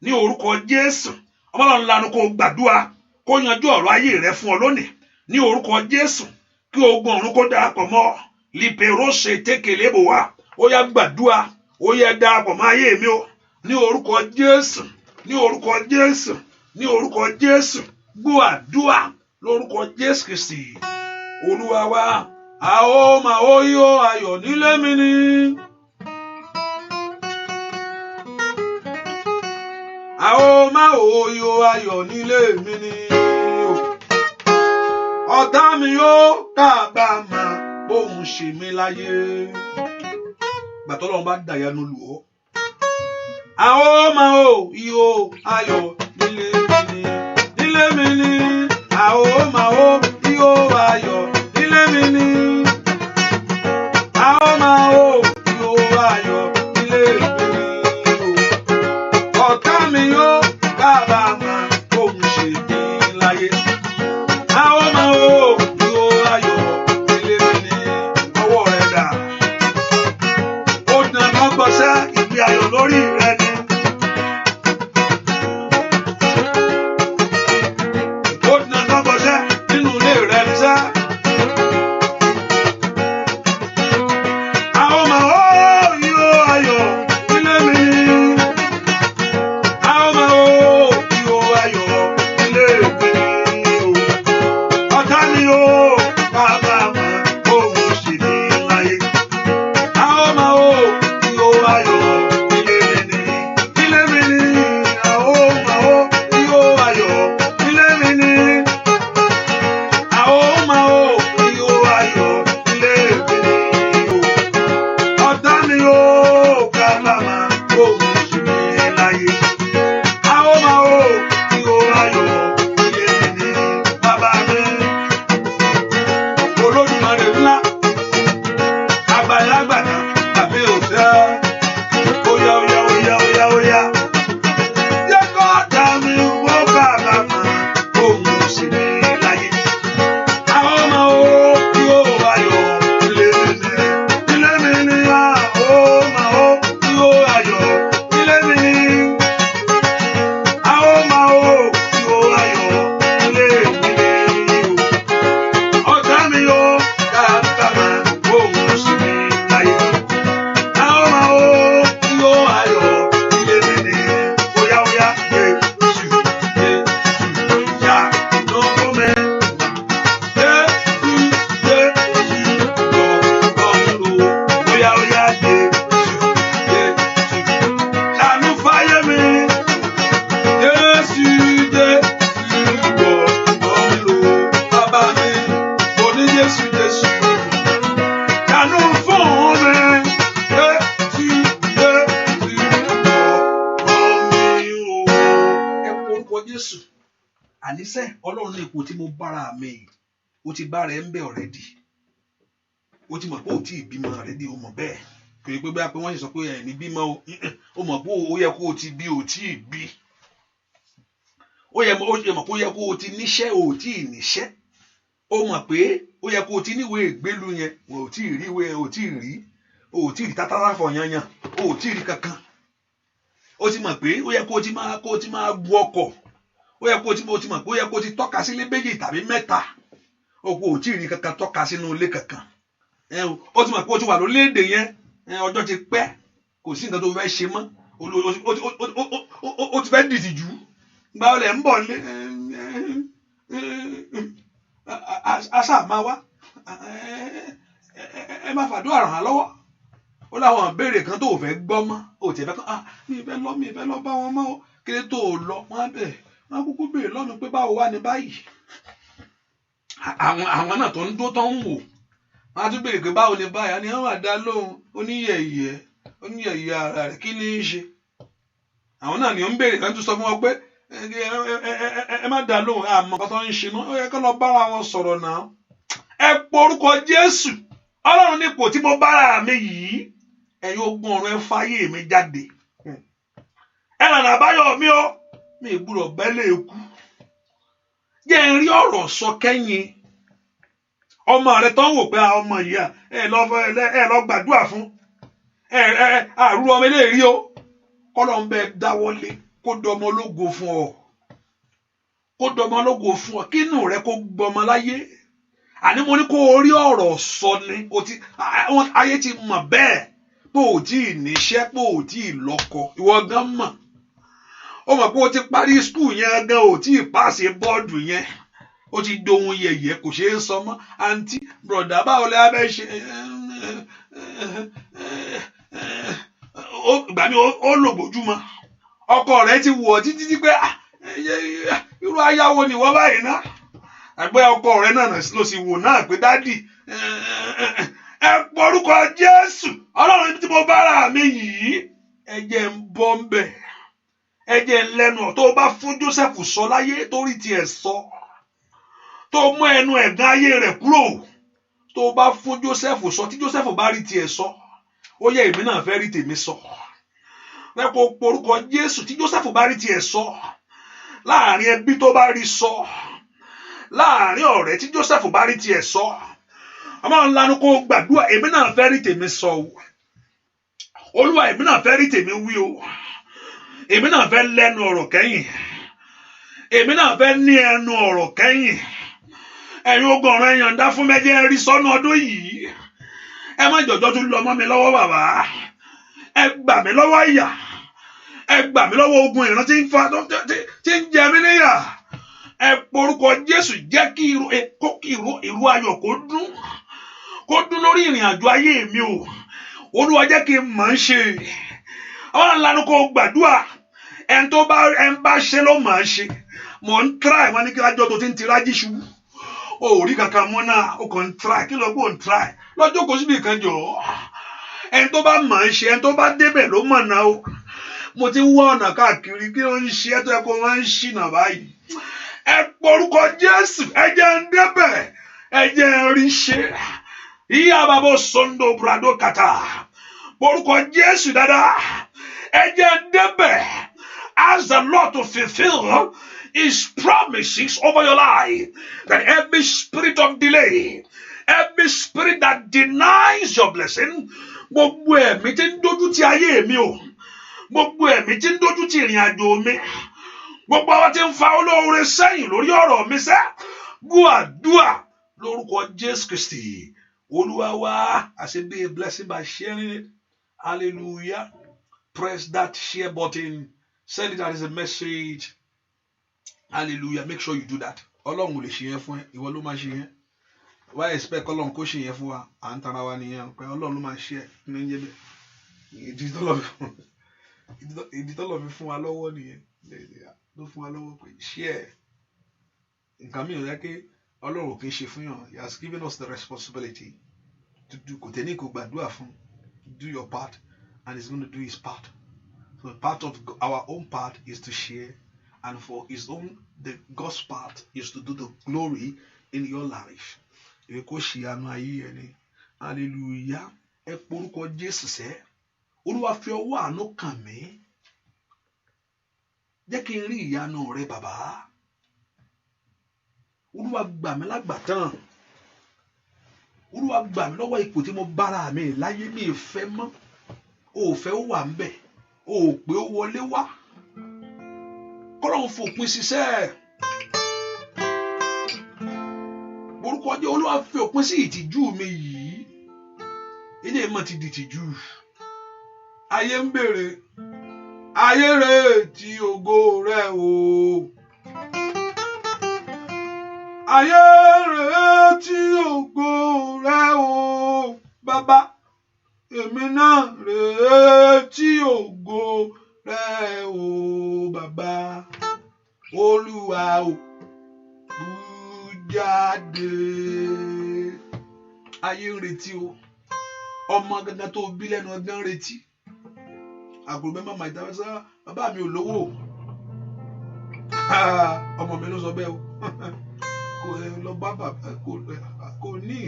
Ní orúkọ Jésù. Ọmọ Ọlọ́run lanu kó gbàdúrà. Kó yanjú ọ̀rọ̀ ayé rẹ fún ọ lónìí. Ní orúkọ Jésù. Kí ogun ọ̀run kó darapọ̀ mọ́. Liperose tekelebo wa. Ó yá gbàdúrà. Ó yá darapọ̀ mọ́ ayé mi o. Ní orúkọ Jésù. Ní orúkọ Jésù. Ní orúkọ Jésù. Gbọ́ àdúrà lórúkọ Jésù Kristi. Olúwa wa. A ó máa ó yó ayọ̀ nílé mi ni. A ó máa ó yó ayọ̀ nílé mi ni. Ọ̀tá mi yóò kábàámọ̀ bóun ṣe mí láyé. Gbàtọ́ Ọlọ́run bá dàyanu lù ọ́. A ó máa ó yó ayọ̀ nílé mi ni. Nílé mi ni. A ó máa ó yó ayọ̀ nílé mi ni. A ó máa ó yó ayọ̀ nílé mi ni. Ọ̀tá mi yóò kábàámọ̀ láyé. A ó máa ó ìhó ayọ̀ ilé mi ní ọwọ́ rẹ̀ dà. Ó dán lọ́gbọ̀nsẹ́ ìgbé ayọ̀ lórí rẹ̀ ni. Ó dán lọ́gbọ̀nsẹ́ nínú ilé rẹ̀ ní sẹ́. A ó máa ó ìhó ayọ̀ ilé mi ní. A ó máa ó ìhó ayọ̀ ilé mi ní. Ọ̀tá ni ó kábàámọ̀ òun sì ní láyé. A ó máa ó ìhó ayọ̀ ilé mi ní. Ilé mi ní. A ó máa ó ìhó ayọ̀ ilé mi ní. A ó máa ó ìhó ayọ̀ ilé mi ní. Ọ̀tá ni ó kábàámọ̀ òun sì ní láyé. A ó máa ó ìhó ayọ̀ ilé mi ní. Bàbá mi, Olódùmarè ńlá, àgbàlagbàdà tàbí òfẹ́. Óyá óyá óyá óyá óyá. Jẹ́ kó ọ̀tá mi wó kábàámọ̀ òun sì ní láyé. A ó máa ó ìhó ayọ̀ ilé mi ní. Ilé mi ní. A ó máa ó ìhó ayọ̀ ilé mi ní. A ó máa ó ìhó ayọ̀ ilé mi ní. Ọ̀tá mi ó kábàámọ̀ òun sì ní láyé. A ó máa ó ìhó ayọ̀ ilé mi ní. Óyá óyá Jésù ṣàánú mi. Jésù lọ́rùn. Óyá óyá Jésù ṣàánú fáyé mi. Jésù lọ́rùn. Bàbá mi, mo ní Jésù ṣàánú fún mi. Jésù lọ́rùn. Ẹ kú orúkọ Jésù. Àníṣe Ọlọ́run ní ipò tí mo bára mi yìí, ó ti bá rẹ̀ ń bẹ̀ ọ̀rẹ́dì. Ó ti mọ̀ pé ó tí ì bímọ ọ̀rẹ́dì, ó mọ̀ bẹ́ẹ̀. Kò yẹ pé bóyá pé wọ́n sì sọ pé ẹ̀ ní bímọ o. Ó mọ̀ pé ó yẹ kó o ti bí, ò tí ì bí. Ó yẹ mọ̀ pé ó yẹ kó o ti níṣẹ́, ò tí ì níṣẹ́. Ó mọ̀ pé ó yẹ kó o ti níwèé ìgbélú yẹn, ò tí ì rí ìwé, ò tí ì rí, ò tí ì rí tátàráfọ̀ yanyan, ò tí ì rí kankan. Ó ti mọ̀ pé ó yẹ kó o ti máa gu ọkọ̀. Ó yẹ kó o ti mọ̀ pé ó yẹ kó o ti tọ́ka sílé méjì tàbí mẹ́ta. Ó kò tí ì rí kankan tọ́ka sínú ilé kankan. Ó ti mọ̀ pé ó ti wà lórílẹ̀-èdè yẹn, ọjọ́ ti pẹ́, kò sí nǹkan tó fẹ́ ṣe mọ́. Ó ti fẹ́ dìtì jù. Gba ọlẹ̀ ń bọ̀ nílé. Aṣá máa wá. Ẹ má fàdúrà ràn án lọ́wọ́. Ó láwọn ìbéèrè kan tó ò fẹ́ gbọ́ mọ́. Ó ti fẹ́ kán, mi ì fẹ́ lọ bá wọn mọ́ o. Kí ló tó lọ? Wọ́n á bẹ̀. Wọ́n á kúkú béèrè lọ́nu pé báwo wá ní báyìí. Àwọn náà tó ń dó tó ń wò. Wọ́n á tún béèrè pé báwo ní báyìí. A ní wọ́n máa dá lóhùn. Oníyẹ̀yẹ̀ ara rẹ̀ kí ní í ṣe. Àwọn náà ni ó ń béèrè kan tún sọ fún wọn pé ẹ má dá lóhùn, àmọ́ nǹkan tó ń ṣe náà. Ó yẹ kó lọ bára wọn sọ̀rọ̀ náà. Ẹ porúkọ Jésù. Ọlọ́run nípò tí mo bára mi yìí, ẹ̀yin ogun ọ̀run ẹ fáyé mi jáde. Ẹ lànà àbáyọ mi o. Mi ì gbúdọ̀ bẹ́lẹ̀ ikú. Jẹ́ n rí ọ̀rọ̀ sọ kẹ́yìn. Ọmọ rẹ tó ń wò pé ọmọ yìí ẹ lọ gbàdúrà fún. Àrùn ọmọ eléyìí o. Kọ́lọ́ ń bẹ dáwọ́lé kó dọmọ ológo fún ọ. Kó dọmọ ológo fún ọ. Kí inú rẹ kó gbọmọ láyé. Àní mo ní kó o rí ọ̀rọ̀ sọ ni. Ayé ti mọ̀ bẹ́ẹ̀ pé ò tí ì níṣẹ́, pé ò tí ì lọ́kọ. Ìwọ gan mọ̀. Ó mọ̀ pé o ti parí skul yẹn gan, ò tí ì pàṣẹ bọ́ọ̀dù yẹn. Ó ti dohun yẹ̀yẹ́, kò ṣeé sọ mọ́. Àǹtí bùrọ̀dá báwo lẹ abẹ́ ṣe. Ìgbà mi ó lò bójúmọ́. Ọkọ rẹ̀ ti wọ̀ títí pé irú ayáwo ni wọ́n báyìí ná. Àgbẹ̀ ọkọ rẹ̀ náà ló sì wò náà pé dádì ẹ porúkọ Jésù. Ọlọ́run tí mo bára mi yìí, ẹ̀jẹ̀ ń bọ́ ń bẹ̀. Ẹ̀jẹ̀ ń lẹ́nu tó bá fún Jósẹ́fù sọ láyé torí tiẹ̀ sọ. Tó mú ẹnu ẹ̀gàn ayé rẹ̀ kúrò. Tó bá fún Jósẹ́fù sọ, tí Jósẹ́fù bá rí tiẹ̀ sọ, ó yẹ èmi náà fẹ́ rí tèmi sọ. Lẹ́kọ̀ọ́ porúkọ Jésù tí Jósẹ́fù bá rí tiẹ̀ sọ. Láàrin ẹbí tó bá rí sọ. láàrin ọ̀rẹ́ tí Joseph bá rí tiẹ̀ sọ ọmọ ńlá ni kò gbàdúrà èmi náà fẹ́ rí tèmi sọ o Olúwa èmi náà fẹ́ rí tèmi wí o èmi náà fẹ́ lẹ́nu ọ̀rọ̀ kẹ́yìn èmi náà fẹ́ ní ẹnu ọ̀rọ̀ kẹ́yìn ẹ̀yin ogun ọ̀rọ̀ ẹ̀yàn dá fún mẹ́jẹ́ rí sọ́nù ọdún yìí ẹ má jọ̀jọ́ tún lọ mọ́ mi lọ́wọ́ bàbá ẹ gbà mí lọ́wọ́ ìyà ẹ gbà mí lọ́wọ́ ogun ìran tí ń jẹ mí níyà ẹ porúkọ Jésù jẹ́ kí ìró ayọ̀ kó dún lórí ìrìn àjò ayé mi o Olúwa jẹ́ kí n mọ̀ ń ṣe àwọn ńlanu kò gbàdúrà ẹn bá ṣe ló mọ̀ ń ṣe mò ń try wọn ní kí lájọ́ tó ti ń tirají ṣubú o rí kankan mọ́ náà o kàn ń try kí ló gbó ń try lọ́jọ́ kò síbi kan jọ ẹn tó bá mọ̀ ń ṣe ẹn tó bá débẹ̀ ló mọ̀ náà o mo ti ń wá ọ̀nà káàkiri kí ló ń ṣe ẹ́ tó yẹ kó máa ń ṣìnà báyìí ẹ porúkọ Jésù ẹ jẹ́ ń débẹ̀ ẹ jẹ́ ń rí ṣe ìyá bàbá sondo brado kata porúkọ Jésù dáadáa ẹ jẹ́ ń débẹ̀ ask the Lord to fulfill His promises over your life, that every spirit of delay, every spirit that denies your blessing, gbogbo ẹ̀mí tí ń dojú ti ayé mi o, gbogbo ẹ̀mí tí ń dojú ti ìrìn àjò mi, gbogbo àwọn tí ń fa olóore sẹ́yìn lórí ọ̀rọ̀ mi sẹ́, gbàdúrà lórúkọ Jésù Kristi, Olúwa wa. I say be a blessing by sharing it. Hallelujah. Press that share button. Send it as a message. Hallelujah. Make sure you do that. Ọlọ́run ò lè ṣe yẹn fún ẹ, ìwọ ló máa ṣe yẹn. Why expect Ọlọ́run kó ṣe yẹn fún wa? À ń tara wa nìyẹn pé Ọlọ́run ló máa ṣe ẹ ní ẹ̀jẹ̀ bẹ́ẹ̀. Ìdí tọ́lọ̀ fi fún wa lọ́wọ́ nìyẹn. Ló fún wa lọ́wọ́ pé share. Nǹkan mi ò yẹ kí Ọlọ́run ò kí ń ṣe fún yàn. He has given us the responsibility to do. Kò tẹ́ ní kò gbàdúrà fún. Do your part and he's going to do his part. So part of our own part is to share. And for his own, God's part is to do the glory in your life. Hallelujah. Ẹ porúkọ Jésù sẹ́. Olúwa fi ọwọ́ àánú kàn mí. Jẹ́ kí n rí ìyanu rẹ bàbá. Olúwa gbà mí lágbàtàn. Olúwa gbà mí lọ́wọ́ ipò tí mo bára mi láyé mi ìfẹ́ mọ́. O ò fẹ́ ó wà ń bẹ̀. O ò pé ó wọlé wá. Kọ́lọ́run fòpin ṣiṣẹ́. Orúkọ jẹ́ Olúwa fi òpin sí ìtìjú mi yìí. Ilé ìmọ̀ ti di ìtìjú. Ayé ń bèrè. Ayé retí ògo rẹ o. Ayé retí ògo rẹ o. Bàbá, èmi náà retí ògo rẹ o bàbá. Olúwa o bú jáde. Ayé ń retí o. Ọmọ gangan tó bí lẹ́nu ọgbọ́n ń retí. Àgùrù mẹ́fà máa dáwọ́ sá bàbá mi ò lówó. Ọmọ mi ló sọ bẹ́ẹ̀ o. Kò lọ bá bàbá kò ní.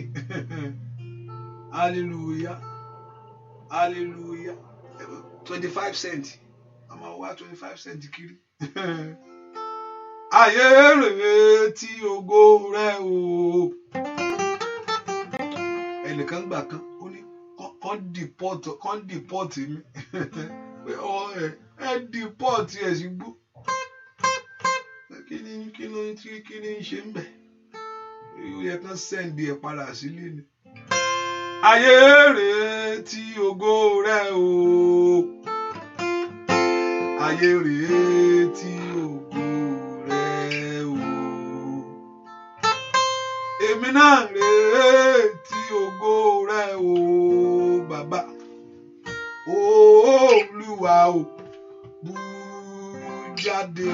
Hallelujah. Hallelujah. 25 cents. I'm a wa 25 cents kiri. Ayé retí ògo rẹ o. Ẹnìkan gbà kan ó ní kàn deport mi. Ẹ deport ẹ sì gbó. Kí ni ń ṣe ń bẹ̀? Ó yẹ kán send ẹ padà sílé ni. Ayé retí ògo rẹ o. Ayé retí ògo rẹ o. Èmi náà retí ògo rẹ o bàbá. Olúwa o bú jáde.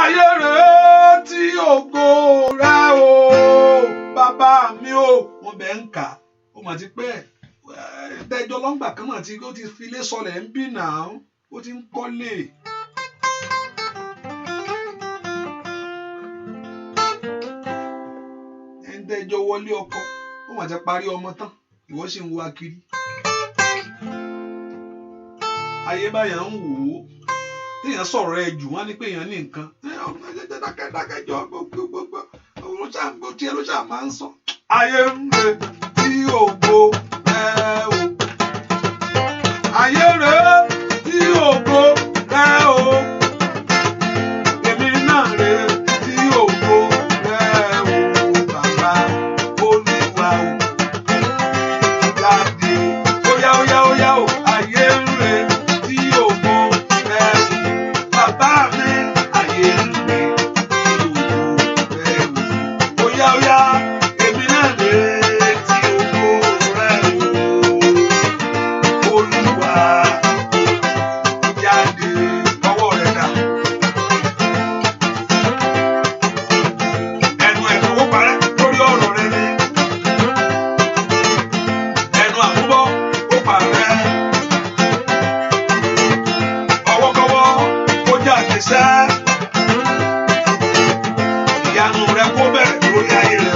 Ayé retí ògo rẹ o bàbá mi o. Wọ́n bẹ̀ ń kà ó mà ti pẹ́ dẹjọ́ lọ́ngbà kan mà tí ó ti filé sọlẹ̀ ń bì náà ó ti ń kọ́lé. Ẹ ń dẹjọ́ wọlé ọkọ ó mà ti parí ọmọ tán ìwọ sì ń wá kiri. ayé báyà ń wò ó téèyàn sọ̀rọ̀ ẹ jù wọ́n ní pé èèyàn ní nǹkan dákẹ́jọ́ gbogbo olóṣàgbò tí ẹ ló ṣà máa ń sọ. ayé ń re tí ògo rẹ o ayé rẹ tí ògo rẹ o èmi náà rè tí ògo rẹ o bàbá olúwa o jáde óyá o ayé ń re tí ògo rẹ o bàbá mi ayé ń re tí ògo rẹ o óyá èmi náà rè tí ògo rẹ o olúwa jáde ọwọ́ rẹ dà. ẹnu ẹ̀fọ́ ó parẹ́ lórí ọ̀rọ̀ rẹ ni ẹnu àmúbọ́ ó parẹ́ ọwọ́kọ́wọ́ ó jáde sẹ́ ìyanu rẹ kó bẹ̀rẹ̀ lórí ayé rẹ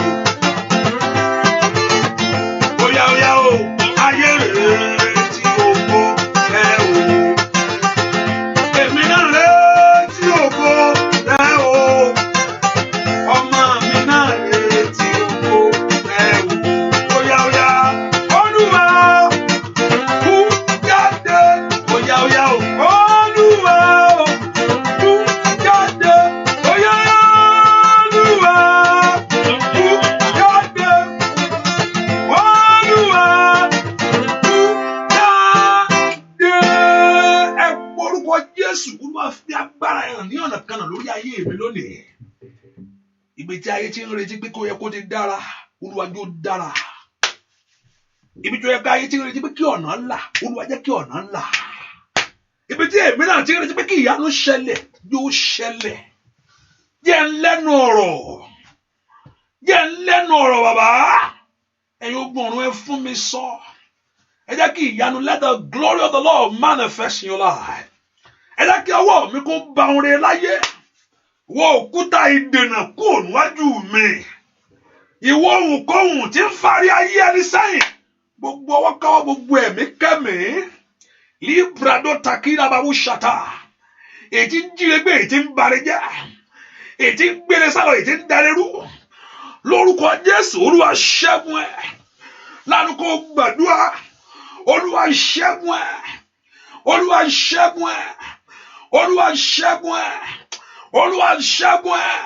o óyá o ayé rẹ tí ògo rẹ o èmi náà rè tí ògo rẹ o ọmọ mi náà rè tí ògo rẹ o óyá olúwa kú jáde óyá o olúwa kú jáde óyá olúwa kú jáde olúwa kú jáde. ẹ porúkọ Jésù olúwa fi agbára hàn ní ọ̀nà kan náà lórí ayé mi lónìí. Ibi tí ayé ti ń retí pé kó yẹ kó ti dára olúwa jẹ́ ó dára. Ibi tí ó yẹ ká ayé ti ń retí pé kí ọ̀nà là olúwa jẹ́ kí ọ̀nà là. Ibi tí èmi náà ti ń retí pé kí ìyanu ṣẹlẹ̀ yóò ṣẹlẹ̀. Jẹ́ ń lẹ́nu ọ̀rọ̀ bàbá. Ẹ̀yin ogun ọ̀run ẹ fún mi sọ. Ẹ jẹ́ kí ìyanu, let the glory of the Lord manifest in your life. Ẹ jẹ́ kí ọwọ́ mi kó ba ohun rere láyé. Ìwọ òkúta ìdènà kúrò níwájú mi. Ìwọ ohunkóhun tí ń fárí ayé ẹni sẹ́yìn. Gbogbo ọwọ́kọ́wọ́ gbogbo ẹ̀mí kẹ́mí. Librado takira babu shata. Ètí ń jíregbé, ètí ń barejẹ́. Ètí ń gbére sálọ, ètí ń darerú. Lórúkọ Jésù olúwa ṣẹ́gun ẹ̀. Lánàá kó gbàdúrà. Olúwa ṣẹ́gun ẹ̀. Olúwa ṣẹ́gun ẹ̀. Olúwa ṣẹ́gun ẹ̀. Olúwa ṣẹ́gun ẹ̀.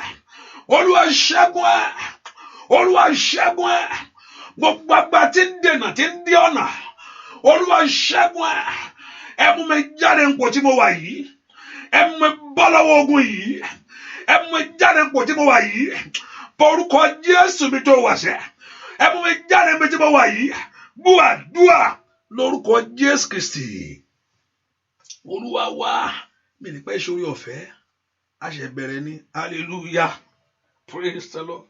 Olúwa ṣẹ́gun ẹ̀. Olúwa ṣẹ́gun ẹ̀. Gbogbo agbá tí ń dènà tí ń dí ọ̀nà. Olúwa ṣẹ́gun ẹ̀. Ẹ mú mi jáde nípò tí mo wà yìí. Ẹ mú mi bọ́ lọ́wọ́ ogun yìí. Ẹ mú mi jáde nípò tí mo wà yìí. Porúkọ Jésù mi tó wà sẹ́. Ẹ mú mi jáde nípò tí mo wà yìí. Gbúà dúà lórúkọ Jésù Kristi. Olúwa wá. Mi ní pẹ́ sórí ọ̀fẹ́. A ṣe bẹ̀rẹ̀ ní hallelujah. Praise the Lord.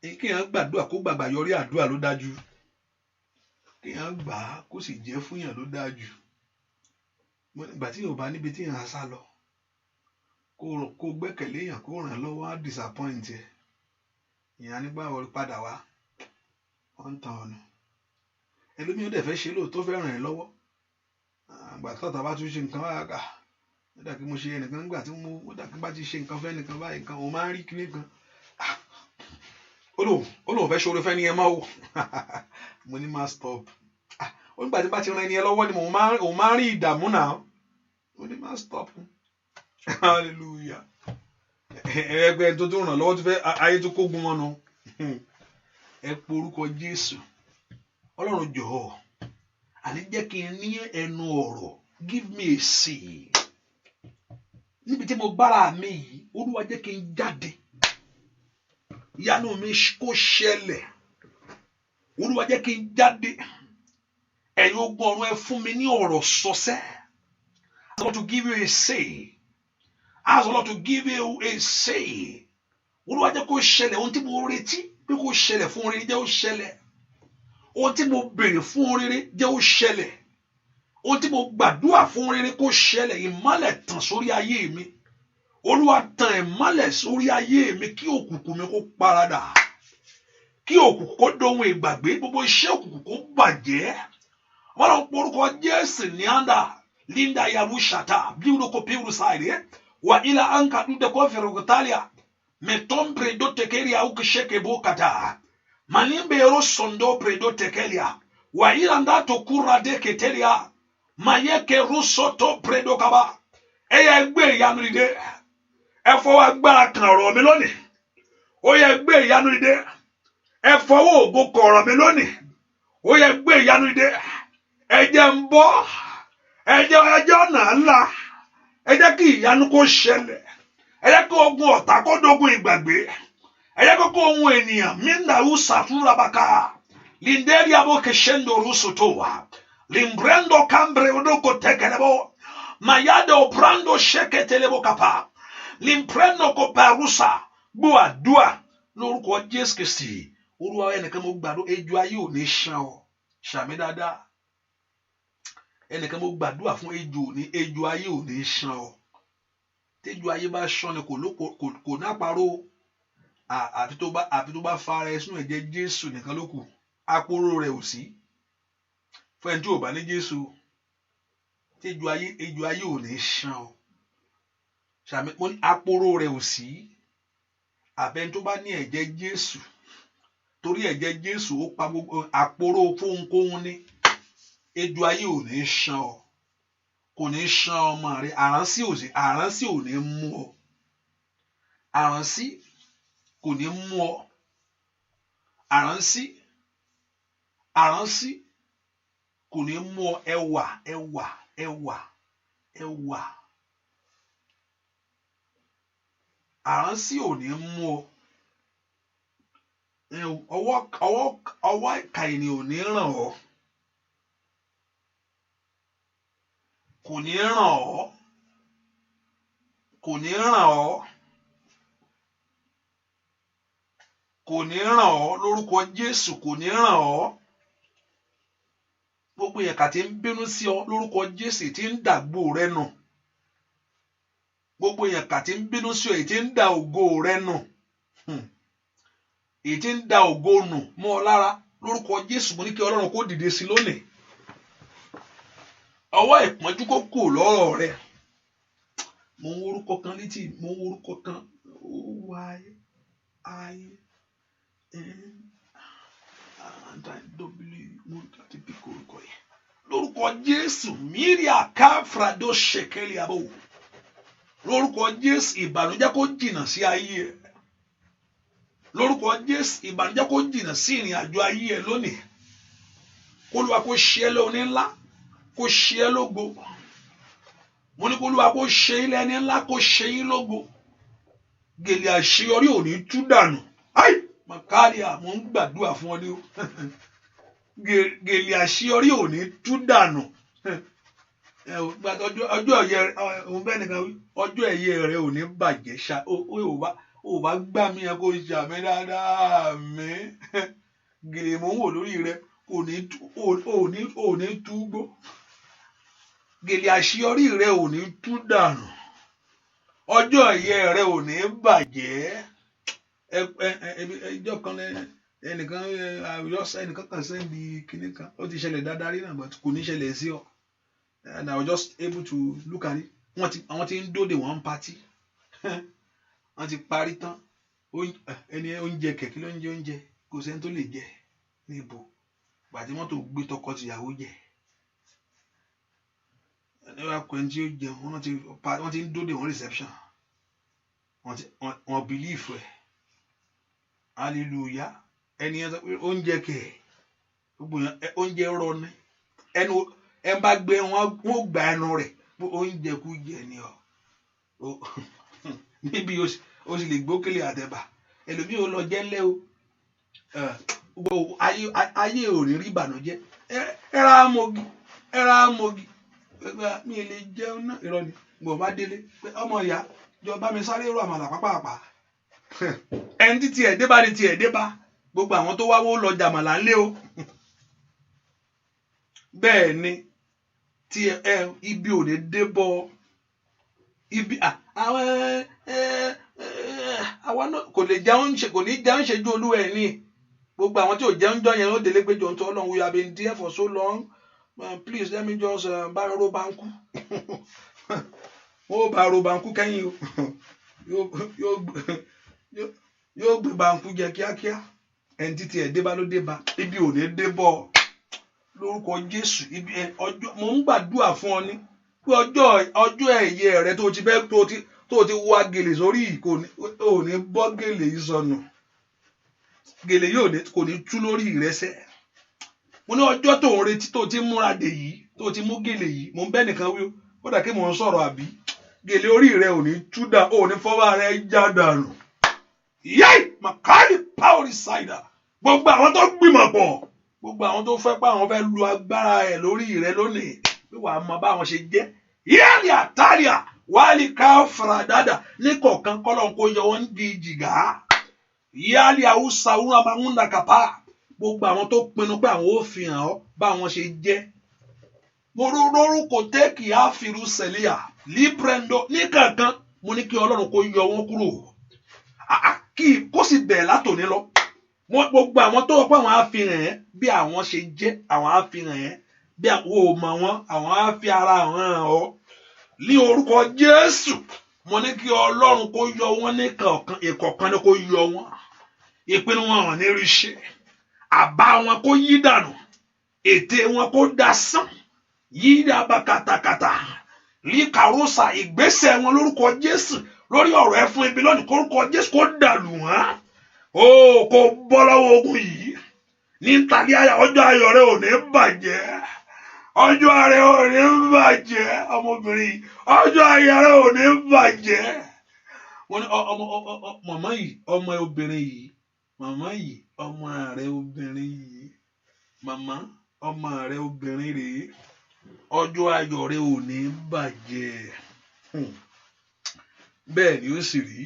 Kí èèyàn gbàdúrà kó gbàgbà yọrí àdúrà ló dájú. Kí èèyàn gbà á kó sì jẹ́ fún yàn ló dájú. Ìgbà tí yóò bá níbi tí yàn á sá lọ. Kó gbẹ́kẹ̀lé yàn kó ràn lọ́wọ́ á disappoint ẹ̀. Ìyàn nígbà wọlé padà wá. Wọ́n ń tan ọ̀nà. Ẹlòmíràn dẹ̀ fẹ́ ṣe lóòótọ́ fẹ́ ràn ẹ́ lọ́wọ́. Àgbà tọ́ta bá tún ṣe nǹkan wá kà. Ó dà kí mo ṣe ẹnìkan nígbà tí ó dà kí bá ti ṣe nǹkan fẹ́ nìkan báyìí nǹkan òun máa ń rí kíní kan. Olóhùn fẹ́ ṣoore fẹ́ ni ẹ máa wò. Mo ní máa stop. Ó nígbà tí bá ti ran ẹni ẹ lọ́wọ́ ni òun máa ń rí ìdààmú náà. Mo ní máa stop. Hallelujah. Ẹgbẹ́ tó ràn lọ́wọ́ tó fẹ́ ayé tó kógun wọn nù. Ẹ porúkọ Jésù. Ọlọ́run jọ̀ọ́. Àní jẹ́ kí n ní ẹnu ọ̀rọ̀. Give me a say. Níbi tí mo bára mi yìí, Olúwa jẹ́ kí n jáde. Ìyanu mi kó ṣẹlẹ̀. Olúwa jẹ́ kí n jáde. Ẹ̀yin ogun ọ̀run ẹ fún mi ní ọ̀rọ̀ sọ́sẹ́. Ask the Lord to give you a say. Ask the Lord to give you a say. Olúwa jẹ́ kó ṣẹlẹ̀. Ohun tí mo retí pé kó ṣẹlẹ̀ fún rere jẹ́ ó ṣẹlẹ̀. Ohun tí mo béèrè fún rere jẹ́ ó ṣẹlẹ̀. Ohun tí mo gbàdúrà fún rere kó ṣẹlẹ̀. Ìmọ́lẹ̀ tàn sórí ayé mi. Olúwa tàn ìmọ́lẹ̀ sórí ayé mi kí òkùnkùn mi kó paradà. Kí òkùnkùn kó dohun ìgbàgbé. Gbogbo iṣẹ́ òkùnkùn kó bàjẹ́. Wọ́n lọ porúkọ Jésù ní àndà. linda ya mushata biuro ko piuru saire wa ila anka dude ko ferogtalia metom predo tekelia au kisheke bokata manimbe ro sondo predo tekelia wa ila ndato kura de ketelia mayeke rusoto predo kaba eye gbe yanu ide ẹ fọwọ́ agbára kan ọ̀rọ̀ mi lónìí ó yẹ gbé ìyanu dìde ẹ fọwọ́ ògo kan ọ̀rọ̀ mi lónìí ó yẹ gbé ìyanu dìde ẹ jẹ́ ń bọ́ ẹ jẹ́ ọ̀nà ńlá ẹ jẹ́ kí ìyanu kó ṣẹlẹ̀ ẹ jẹ́ kí ogun ọ̀tá kó dogun ìgbàgbé ẹ jẹ́ kí ohun ènìyàn mindaru saturabaka linderi abo keshendo rusutowa limbrendo cambre odoko tekelebo mayado brando sheketelebo kapa limpreno ko parusa gbo àdúà lórúkọ Jésù Kristi Olúwa ẹnìkan mo gbàdúrà ejò ayé ò ní ṣàn ọ́ ṣàmì dáadáa ẹnìkan mo gbàdúrà fún ejò ayé ò ní ṣàn ọ́ tejò ayé bá ṣàn ni kò náparó àfi tó bá fara ẹ sínú ẹ̀jẹ̀ Jésù nìkan ló kù àpòrò rẹ̀ ò sí fún ẹni tí ò bá ní Jésù ejò ayé ò ní ṣàn ọ́ ṣàmì mo ní àpòrò rẹ̀ ò sí àbẹ́ni tó bá ní ẹ̀jẹ̀ Jésù torí ẹ̀jẹ̀ Jésù ó pa gbogbo àpòrò fóhunkóhun ní ejò ayé ò ní ṣàn ọ́ kò ní ṣàn ọmọ rẹ àránsí ò ní mú ọ àránsí kò ní mú ọ àránsí kò ní mú ọ ẹwà àránsí ò ní mú ọ ọwọ́ ìkà ènìyàn ò ní ràn ọ́ kò ní ràn ọ́ lórúkọ Jésù kò ní ràn ọ́ gbogbo ẹ̀ka tí ń bínú sí ọ lórúkọ Jésù tí ń dàgbò rẹ nù gbogbo ẹ̀ka tí ń bínú sí ọ èyí tí ń da ògo rẹ nù èyí tí ń da ògo nù mọ́ ọ lára lórúkọ Jésù mo ní kí Ọlọ́run kó dìde sí lónìí ọwọ́ ìpọ́njú kó kù lọ́rọ̀ rẹ mo ń orúkọ kan létí mo ń orúkọ kan lórúkọ Jésù míríà káfrado ṣèkẹlẹ àbò lórúkọ Jésù ìbànújẹ́ kó jìnnà sí ayé ẹ lórúkọ Jésù ìbànújẹ́ kó jìnnà sí ìrìn àjò ayé ẹ lónìí Olúwa kó ṣe ẹ́ lóní ńlá kó ṣe ẹ́ lógo mo ní kó Olúwa kó ṣe ilé ẹni ńlá kó ṣe yín lógo gèlè àṣeyọrí ò ní tú dànù ai makaria mo ń gbàdúrà fún ọ ní o gèlè àṣeyọrí ò ní tú dànù ọjọ́ ẹ̀yẹ òun bẹ́ẹ̀ nìkan ọjọ́ ẹ̀yẹ rẹ ò ní bàjẹ́ ṣá ò bá gbà mí ẹ kó ṣàmì dáadáa mi gèlè mò ń wò lórí rẹ ò ní túgbó gèlè àṣeyọrí rẹ ò ní tú dànù ọjọ́ ẹ̀yẹ rẹ ò ní bàjẹ́ ẹjọ́ kan ẹnìkan kan sẹ́ndì kinní kan ó ti ṣẹlẹ̀ dáadáa rí náà but kò ní ṣẹlẹ̀ sí ọ and I was just able to look at it àwọn tí ń dóde wọn party wọ́n ti parí tán ẹni oúnjẹ kẹ̀kẹ́ ló ń jẹ oúnjẹ kò sẹ́ni tó lè jẹ níbo gbàtí mọ́tò gbé tọkọ tìyàwó jẹ ẹni wàá kọ ẹni tí ó jẹun wọ́n ti ń dóde wọn reception wọ́n believe ẹ̀ hallelujah ẹni yẹn sọ pé oúnjẹ kẹ̀ gbogbo yẹn oúnjẹ rọ ni ẹnu ẹ bá gbé wọn gba ẹnu rẹ̀ oúnjẹ kú jẹ ni ọ níbi o sì lè gbókèlè àtẹ̀bà ẹlòmíì ò lọ jẹ ńlẹ o ayé ò ní rí ìbànújẹ́ ẹ ra mogi mi lè jẹun náà irọ́ ni gbọ bá délé pé ọmọ ìyá jọba mi sáré rò àmàlà pápápá ẹni tí tiẹ̀ dé bá ní tiẹ̀ dé bá gbogbo àwọn tó wáwó lọ jàmàlà ńlé o bẹ́ẹ̀ ni tí ibi ò ní dé bọ ibi àwọn náà kò lè jẹun kò ní jẹun ṣe ju olúwa ẹ̀ ní gbogbo àwọn tí ò jẹun jọ yẹn ó délé pé jọ̀ǹtọ́ Ọlọ́run we have been there for so long please let me just bá rọ́rọ́ bá ń kú ó bá ro bankú kẹ́yìn o yóò gbé bankú jẹ kíákíá. ẹni títí ẹ̀ débá ló débá, ibi ò ní débọ̀ lórúkọ Jésù. ibi ọjọ́ mo ń gbàdúrà fún ọ ní pé ọjọ́ ẹ̀yẹ rẹ tó ti fẹ́ tó ti wá gèlè sórí ò ní bọ́ gèlè yìí sọnù. gèlè yìí kò ní tú lórí ìrẹsẹ̀. mo ní ọjọ́ tó ń retí tó ti múra dè yìí tó ti mú gèlè yìí, mo ń bẹ́ nìkan wí ó dà kí mò ń sọ̀rọ̀ àbí gèlè orí rẹ ò ní tú dà, ò ní fọwọ́ rẹ já dànù. yáì màkàlì pàórì ṣáìdà, gbogbo àwọn tó gbìmọ̀ pọ̀, gbogbo àwọn tó fẹ́ pé àwọn fẹ́ lu agbára ẹ̀ lórí rẹ lónìí pé wàá mọ báwọn ṣe jẹ́. yáàlì àtàríà wàhálì ká faradàdà ní kọ̀ọ̀kan kọ́lọ̀ kó yọ wọ́n di jìgá. yáàlì àwùsà wúrà máa ń nà kápá, gbogbo àwọn tó pinnu pé àwọn ò fi hàn ọ́ báwọn ṣe jẹ́. mo lórúkọ tẹ́kì àfìrú sẹ̀líà líbrẹ́ndọ̀ ní kankan, mo ní kí Ọlọ́run kó yọ wọ́n kúrò kí kó sì bẹ̀rẹ̀ látòní lọ. gbogbo àwọn tó wọ́pọ̀ àwọn àfihàn ẹ̀ bí àwọn ṣe jẹ́, àwọn àfihàn ẹ̀ bí àwọn ò mọ̀ wọn, àwọn àfi ara hàn ọ́ ní orúkọ Jésù. mo ní kí Ọlọ́run kó yọ wọ́n ní ìkọ̀ọ̀kan ní kó yọ wọ́n. ìpinnu wọn hàn ní rí ṣe, àbá wọn kó yí dànù, ète wọn kó dasán, yí dàbà kàtàkàtà líkàrúsà ìgbésẹ̀ wọn lórúkọ Jésù lórí ọ̀rọ̀ ẹ fún ibi lónìí kórúkọ Jésù kó dàlù wọn. ó kó bọ́ lọ́wọ́ ogun yìí ní tàbí ọjọ́ ayọ̀ rẹ ò ní bàjẹ́, ọjọ́ rẹ ò ní bàjẹ́ ọmọbìnrin, ọjọ́ ayọ̀ rẹ ò ní bàjẹ́. wọ́n ní màmá yìí ọmọ obìnrin yìí, màmá yìí ọmọ rẹ obìnrin yìí, màmá ọmọ rẹ obìnrin rèé, ọjọ́ ayọ̀ rẹ ò ní bàjẹ́. bẹ́ẹ̀ ni ó sì rí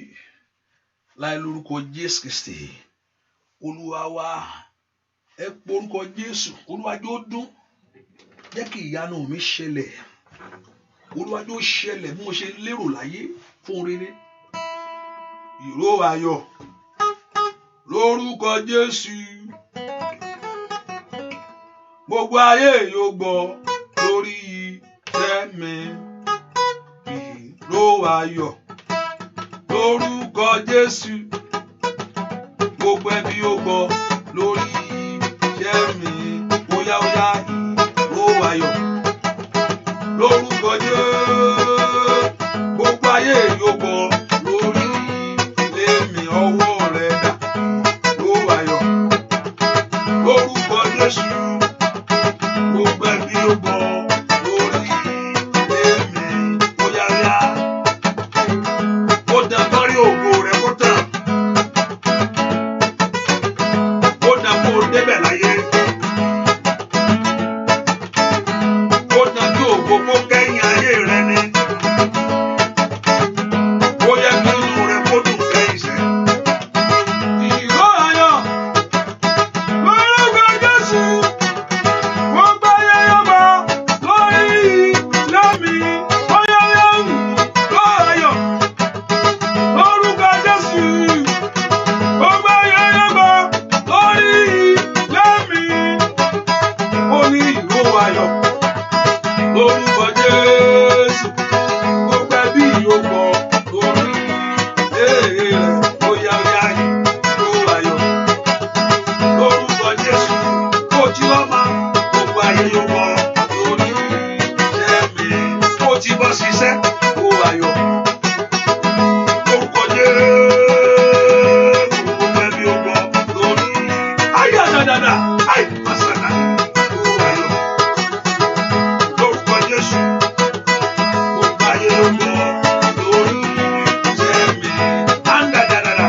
láì lórúkọ Jésù Kristi Olúwa wa. ẹ pé orúkọ Jésù, Olúwa jọ̀ọ́ dún, jẹ́ kí ìyanu mi ṣẹlẹ̀, Olúwa jọ̀ọ́ ṣẹlẹ̀ bí mo ṣe lérò láyé fún rere. ìró ayọ̀ lórúkọ Jésù, gbogbo ayé yóò gbọ́ lórí tẹ́mi. ìró ayọ̀ lórúkọ Jésù, gbogbo ẹbí yóò gbọ́ lórí tẹ́mi. óyá ìró ayọ̀ lórúkọ Jésù, gbogbo ayé yóò gbọ́ lórí tẹ́mi. ọwọ́ rẹ̀ dà, ìró ayọ̀ lórúkọ Jésù, gbogbo ẹbí yóò gbọ́ lórí tẹ́mi. óyá ó dá lórí ògo rẹ̀ kó tán, ó dá kó débẹ̀ láyé, ó dá kí ògo kó kẹ́yìn ayé rẹ̀ ni, ó yẹ kí inú rẹ̀ kó dùn kẹ́yìn sẹ́. ìró ayọ̀ lórúkọ Jésù, gbogbo ayé yóò gbọ́ lórí lẹ́mí. óyá ìró ayọ̀ lórúkọ Jésù, gbogbo ayé yóò gbọ́ lórí lẹ́mí. ó ní ìró ayọ̀ lórúkọ Jésù, gbogbo ẹbí yóò gbọ́ lórí rẹ̀. óyá ìró ayọ̀ lórúkọ Jésù, kó tí wọ́n máa gbogbo ayé yóò gbọ́ lórí lẹ́mí. ó ti bọ́ ṣiṣẹ́ ìró ayọ̀ lórúkọ Jésù, gbogbo ẹbí yóò gbọ́ lórí. ayé àdàdàdà ayé masaka ìró ayọ̀ lórúkọ Jésù, gbogbo ayé yóò gbọ́ lórí lẹ́mí. àdàdàdà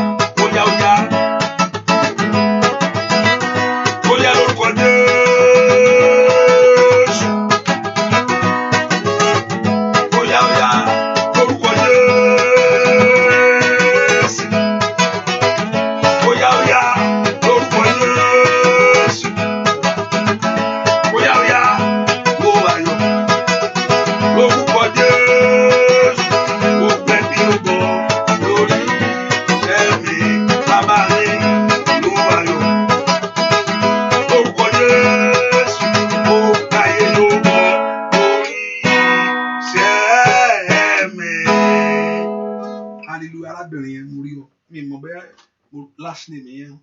óyá lórúkọ Jésù, óyá hallelujah arábìnrin yẹn mo rí ọ mi mọ̀ bẹ́ẹ̀ last name yẹn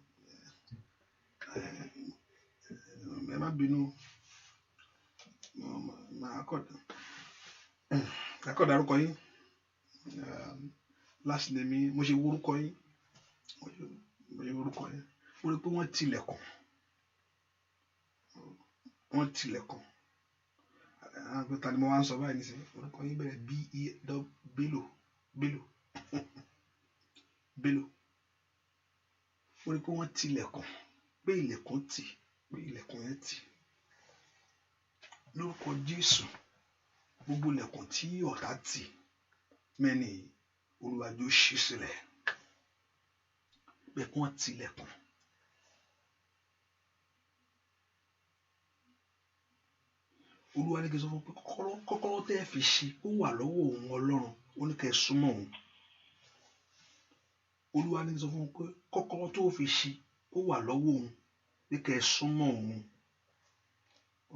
ẹ má bínú akọ dárúkọ yín last name yín mo ṣe wórúkọ yín mo rí pé wọ́n tilẹ̀kùn ta ni mo wá ń sọ báyìí nísìnyí orúkọ yín bẹ̀rẹ̀ Bello mo rí pé wọ́n tilẹ̀kùn pé ilẹ̀kùn yẹn tì lórúkọ Jésù gbogbo ilẹ̀kùn tí ọ̀tá tì mẹ́ni Olúwa jọ̀ọ́ ṣí sílẹ̀ bẹ́ẹ̀ kí wọ́n tilẹ̀kùn. Olúwa ní kí n sọ fún pé kọ́kọ́rọ́ tẹ́ ẹ fi ṣí ó wà lọ́wọ́ òun Ọlọ́run ó ní kẹ́ ẹ súnmọ́ òun. Olúwa ní kí n sọ fún pé kọ́kọ́rọ́ tó fi ṣí ó wà lọ́wọ́ òun ní kẹ́ ẹ súnmọ́ òun.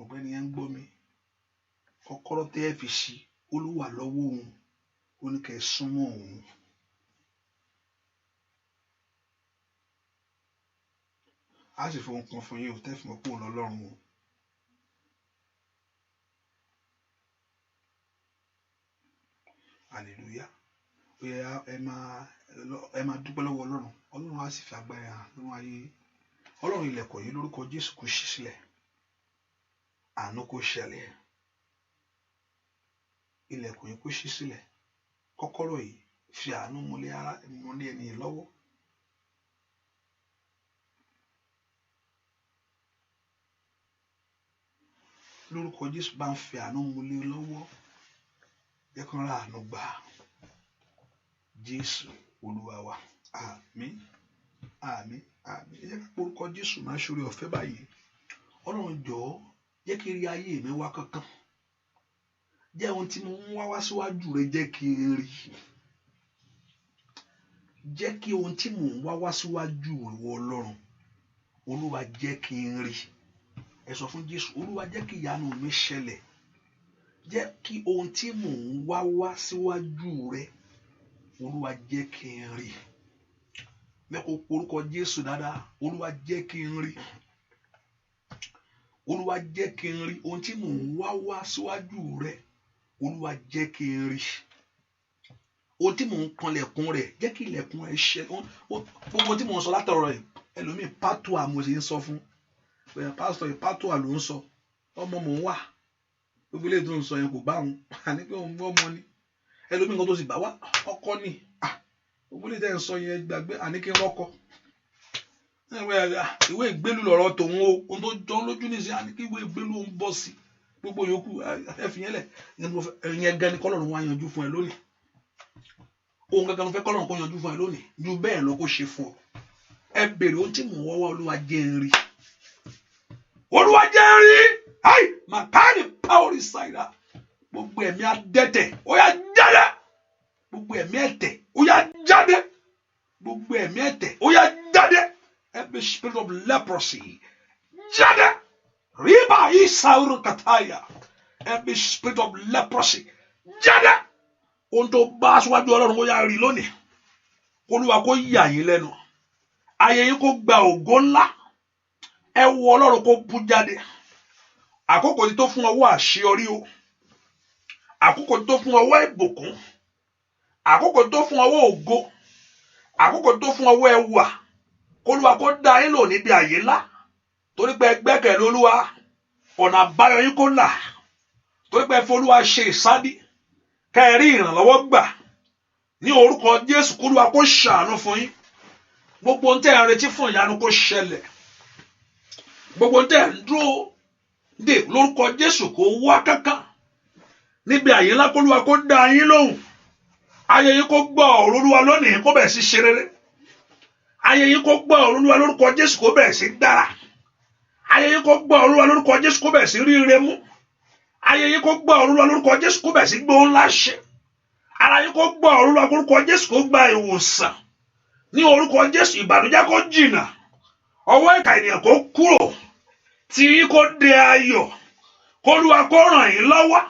Ọ̀gbẹ́ni yẹn ń gbọ́ mi kọ́kọ́rọ́ tẹ́ ẹ fi ṣí ó ló wà lọ́wọ́ òun ó ní kẹ́ ẹ súnmọ́ òun. A sì fún nǹkan fún yín ò tẹ́ fi mọ̀ pé òun lọ́lọ́run o. Hallelujah. Ẹ máa dúpẹ́ lọ́wọ́ Ọlọ́run á sì fi agbára hàn nínú ayé Ọlọ́run ilẹ̀kùn yìí lórúkọ Jésù kò ṣí sílẹ̀ àánú kò ṣẹlẹ̀ ilẹ̀kùn yìí kò ṣí sílẹ̀ kọ́kọ́rọ́ yìí fi àánú múlẹ̀ ẹni lọ́wọ́. Lórúkọ Jésù bá ń fi àánú múlẹ̀ lọ́wọ́ jẹ́ kí wọ́n rà àánú gbà Jésù Olúwa wa àmín àmín àmín. Ẹ jẹ́ ká porúkọ Jésù máa ṣoore ọ̀fẹ́ báyìí. Ọlọ́run jọ̀ọ́ jẹ́ kí rí ayé mi wá kankan jẹ́ ohun tí mo ń wá síwájú rẹ jẹ́ kí n rí jẹ́ kí ohun tí mò ń wá síwájú rẹ Ọlọ́run Olúwa jẹ́ kí n rí. Ẹ sọ fún Jésù Olúwa jẹ́ kí ìyanu mi ṣẹlẹ̀ jẹ́ kí ohun tí mò ń wá síwájú rẹ Olúwa jẹ́ kí n rí. Mẹ́kọ̀ọ́ porúkọ Jésù dáadáa Olúwa jẹ́ kí n rí. Olúwa jẹ́ kí n rí ohun tí mò ń wá síwájú rẹ Olúwa jẹ́ kí n rí. Ohun tí mò ń kanlẹ̀kùn rẹ̀ jẹ́ kí ilẹ̀kùn rẹ̀ ṣẹ. Gbogbo tí mò ń sọ látọ̀rọ̀ rẹ̀ ẹlòmíì pátúà mo sì ń sọ fún pásítọ̀ yìí pátúà ló ń sọ ọmọ mò ń wà gbogbo ilé tó ń sọ yẹn kò bá òun àní pé òun gbọ́ ọmọ ni ẹlòmíì kan tó sì bá wá ọkọ ni gbogbo ilé tẹ́ ń sọ yẹn gbàgbé àní kí n rọ́kọ ìwé ìgbélú lọ̀rọ̀ tòun o ohun tó jọ lójú nìsín àní kí ìwé ìgbélú òun bọ̀ sí gbogbo yòókù ẹ̀fìn yẹn lẹ̀ ìyẹn gan ni kọ́lọ́run wá yanjú fún ẹ lónìí ohun gangan ló fẹ́ kọ́lọ́run kó yanjú fún ẹ lónìí ju bẹ́ẹ̀ lọ kó ṣe fún ọ ẹ bèrè ohun tí mò ń wá Olúwa jẹ́ n rí Olúwa jẹ́ n rí ai màkàrí power ìsàìdá gbogbo ẹ̀mí adẹ́tẹ̀ ó yá jáde gbogbo ẹ̀mí ẹ̀tẹ̀ ó yá jáde gbogbo ẹ̀mí ẹ̀tẹ̀ ó yá jáde every spirit of leprosy jáde riba isauru kataya every spirit of leprosy jáde ohun tó bá aṣáájú Ọlọ́run ó yá rí lónìí Olúwa kó yà yín lẹ́nu ayé yín kó gba ògo ńlá ẹ wo Ọlọ́run kó bú jáde àkókò tí tó fún ọwọ́ àṣeyọrí o àkókò tí tó fún ọwọ́ ìbùkún àkókò tí tó fún ọwọ́ ògo àkókò tí tó fún ọwọ́ ẹwà k'Olúwa kó dá yín lò níbi àyè ńlá torí pé ẹ gbẹ́kẹ̀lé Olúwa ọ̀nà àbáyọ yín kó là torí pé ẹ fi Olúwa ṣe ìsádi kẹ́ ẹ rí ìrànlọ́wọ́ gbà ní orúkọ Jésù k'Olúwa kó ṣàánú fún yín gbogbo ohun tẹ́ ẹ ń retí fún ìyanu kó ṣẹlẹ̀ gbogbo ohun tẹ́ ẹ ń dúró dè lórúkọ Jésù kó wá kankan níbi àyè ńlá k'Olúwa kó dá yín lóhùn ayé yín kó gbọ́ ọ̀rọ̀ Olúwa lónìí kó bẹ̀rẹ̀ sí ṣe rere ayé yín kó gbọ́ ọ̀rọ̀ Olúwa lórúkọ Jésù kó bẹ̀rẹ̀ sí dára ayé yín kó gbọ́ ọ̀rọ̀ Olúwa lórúkọ Jésù kó bẹ̀rẹ̀ sí rí ire mú ayé yín kó gbọ́ ọ̀rọ̀ Olúwa lórúkọ Jésù kó bẹ̀rẹ̀ sí gbóhùn ńlá ṣe ara yín kó gbọ́ ọ̀rọ̀ Olúwa lórúkọ Jésù kó gba ìwòsàn ní orúkọ Jésù ìbànújẹ́ kó jìnnà ọwọ́ ìkà ènìyàn kó kúrò tí yín kó dé ayọ̀ k'Olúwa kó ràn yín lọ́wọ́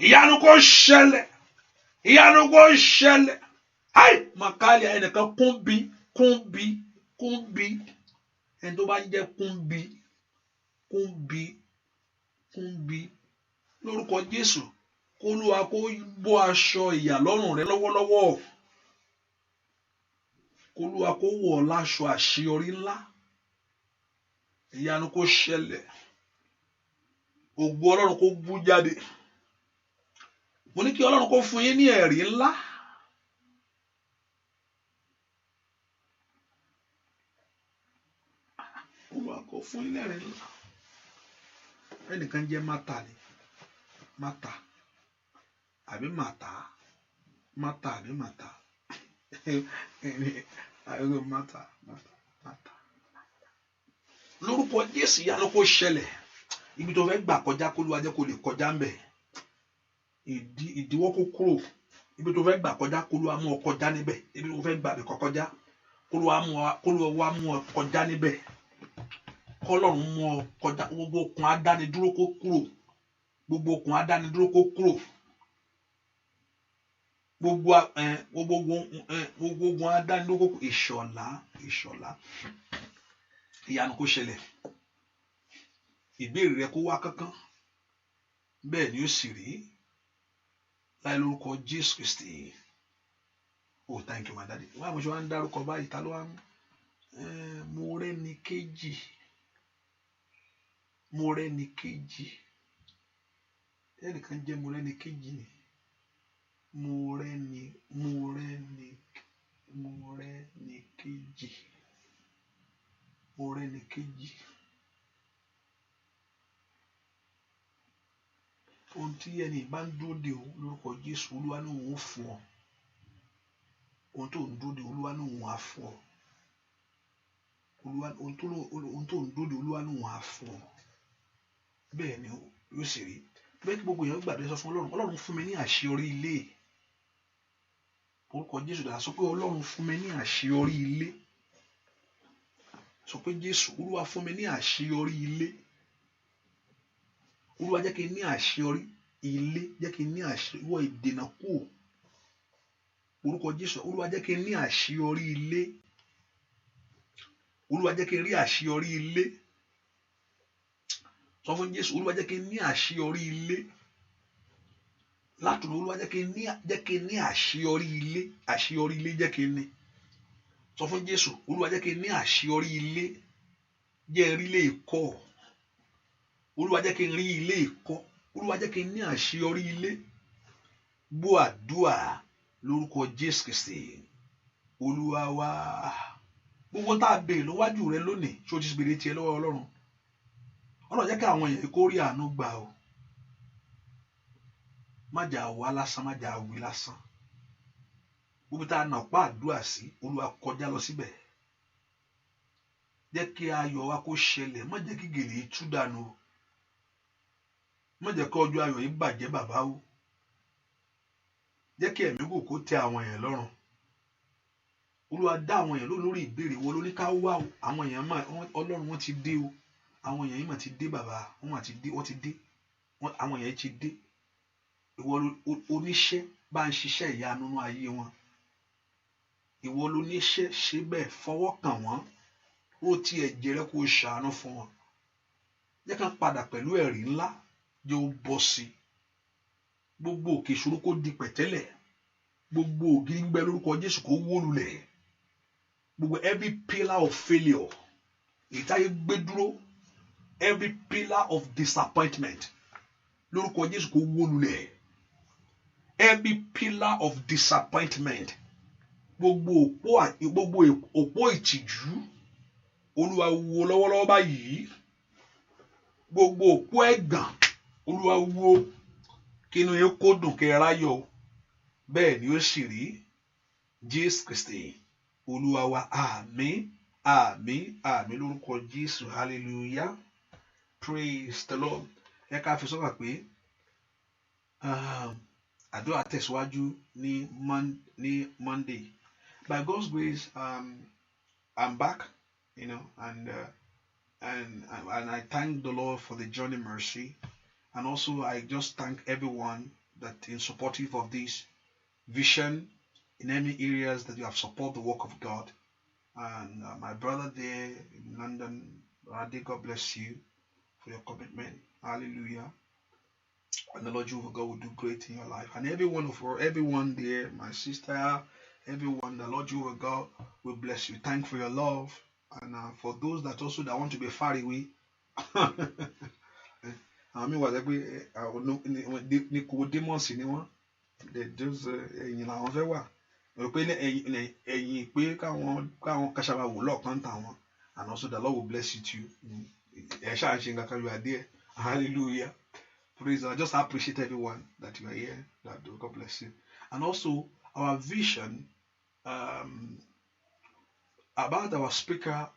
ìyanu kó ṣẹlẹ̀ ìyanu kó ṣẹlẹ̀ Ai màkàlì ẹnìkan kúnbi ẹni tó bá ń jẹ́ kúnbi lórúkọ Jésù k'Olúwa kó bọ́ aṣọ ìyà lọ́rùn rẹ lọ́wọ́lọ́wọ́ k'Olúwa kó wọ̀ ọ́ láṣọ àṣeyọrí ńlá ìyanu kó ṣẹlẹ̀ ògo Ọlọ́run kó bú jáde mo ní kí Ọlọ́run kó fún yín ní ẹ̀rí ńlá Olúwa kó fún yín ní ẹ̀rí ńlá ẹnìkan jẹ́ Mátà ni Mátà àbí Màtá Mátà àbí Màtá Mátà lórúkọ Jésù ìyanu kó ṣẹlẹ̀ ibi tó fẹ́ gbà kọjá k'Olúwa jẹ́ kó lè kọjá ń bẹ̀ ìdíwọ́ kó kúrò ibi tó fẹ́ gbà kọjá k'Olúwa mú ọ kọjá níbẹ̀ ibi tó fẹ́ gbà bí kọjá k'Olúwa mú ọ kọjá níbẹ̀ k'Ọlọ́run mú ọ kọjá gbogbo okùn adánidúró kó kúrò gbogbo okùn adánidúró kó kúrò gbogbo ogun adánidúró kó kúrò ìṣọ̀lá ìyanu kó ṣẹlẹ̀ ìbéèrè rẹ kó wá kánkán bẹ́ẹ̀ ni ó sì rí láì lórúkọ Jésù Kristi oh thank you my daddy wọ́n àmọ́ ṣe wá ń dárúkọ báyìí ta ló wá Mọ́rẹ́níkejì ẹnìkan jẹ́ Mọ́rẹ́níkejì ni Mọ́rẹ́níkejì ohun tí ẹni bá ń dúró de o lórúkọ Jésù Olúwa ní òun ó fún ọ ohun tó ń dúró de Olúwa ní òun á fún ọ ohun tó ń dúró de Olúwa ní òun á fún ọ bẹ́ẹ̀ ni yóò sì rí bẹ́ẹ̀ kí gbogbo èèyàn gbàdúrà sọ fún Ọlọ́run fún mi ní àṣeyọrí ilé orúkọ Jésù dáa sọ pé Ọlọ́run fún mi ní àṣeyọrí ilé sọ pé Jésù Olúwa fún mi ní àṣeyọrí ilé Olúwa jẹ́ kí n ní àṣeyọrí ilé jẹ́ kí n ní àṣeyọrí ìdènà kù orúkọ Jésù Olúwa jẹ́ kí n ní àṣeyọrí ilé Olúwa jẹ́ kí n rí àṣeyọrí ilé sọ fún Jésù Olúwa jẹ́ kí n ní àṣeyọrí ilé látùnú Olúwa jẹ́ kí n ní àṣeyọrí ilé jẹ́ kí n ní sọ fún Jésù Olúwa jẹ́ kí n ní àṣeyọrí ilé jẹ́ n rí ilé ìkọ́ Olúwa jẹ́ kí n rí ilé ìkọ́ Olúwa jẹ́ kí n ní àṣeyọrí ilé gbọ́ àdúà lórúkọ Jésù Kristi Olúwa wa gbogbo tá a béèrè lọ́wájú rẹ lónìí ṣó ti béèrè tiẹ̀ lọ́wọ́ Ọlọ́run jẹ́ kí àwọn èèyàn kó rí àánú gbà o má jà wá lásán má jà wí lásán gbogbo tá a nà pa àdúrà sí Olúwa kọjá lọ síbẹ̀ jẹ́ kí ayọ̀ wa kó ṣẹlẹ̀ má jẹ́ kí gèlè tú dànù o má jẹ́ kí ọjọ́ ayọ̀ yìí bàjẹ́ bàbá o jẹ́ kí ẹ̀mí kò kó tẹ àwọn èèyàn lọ́rùn Olúwa dá àwọn èèyàn lórí ìbéèrè wo ló ní ká wá o àwọn èèyàn Ọlọ́run wọn ti dé o àwọn èèyàn yìí mà ti dé bàbá wọ́n ti dé àwọn èèyàn ti dé ìwọ oníṣẹ́ bá ń ṣiṣẹ́ ìyanu nínú ayé wọn ìwọ lóníṣẹ́ ṣe bẹ́ẹ̀ fọwọ́ kàn wọ́n ó ti ẹ̀jẹ̀ rẹ kó ṣàánú fún wọn jẹ́ ká padà pẹ̀lú ẹ̀rí ńlá jẹ́ ó bọ́ sí gbogbo òkè ìṣòro kó di pẹ̀tẹ́lẹ̀ gbogbo ògiri gbígbẹ lórúkọ Jésù kó wó lulẹ̀ gbogbo every pillar of failure èyí táyé gbé dúró every pillar of disappointment lórúkọ Jésù kó wó lulẹ̀ every pillar of disappointment gbogbo òpó ìtìjú Olúwa wó lọ́wọ́lọ́wọ́ báyìí gbogbo òpó ẹ̀gàn Olúwa wó kínú yín kó dùn kẹ́ ráyọ̀ bẹ́ẹ̀ ni ó sì rí Jésù Kristi Olúwa wa àmín àmín àmín lórúkọ Jésù hallelujah praise the Lord ẹ ká fi sọ́kà pé àdúrà tẹ̀síwájú ní Monday by God's grace I'm back and I thank the Lord for the journey mercy and also I just thank everyone that is supportive of this vision in any areas that you have supported the work of God. And my brother there in London, Rade, God bless you for your commitment. Hallelujah. And the Lord Jehovah God will do great in your life. And everyone there, my sister, everyone, the Lord Jehovah God will bless you. Thank for your love. And for those that also that want to be far away, àmì wà lẹ́gbẹ́ Nicodemus ni wọ́n ẹ̀yìn làwọn fẹ́ wà rò pé ẹ̀yìn pé káwọn kàṣàbà wò lọ́ọ̀kan tàwọn, and also the Lord will bless you too. ẹ̀ ṣáà ṣe nǹkan kan you are there. Hallelujah. Praise God. I just appreciate everyone that you are here. That God bless you. And also our vision about our speaker,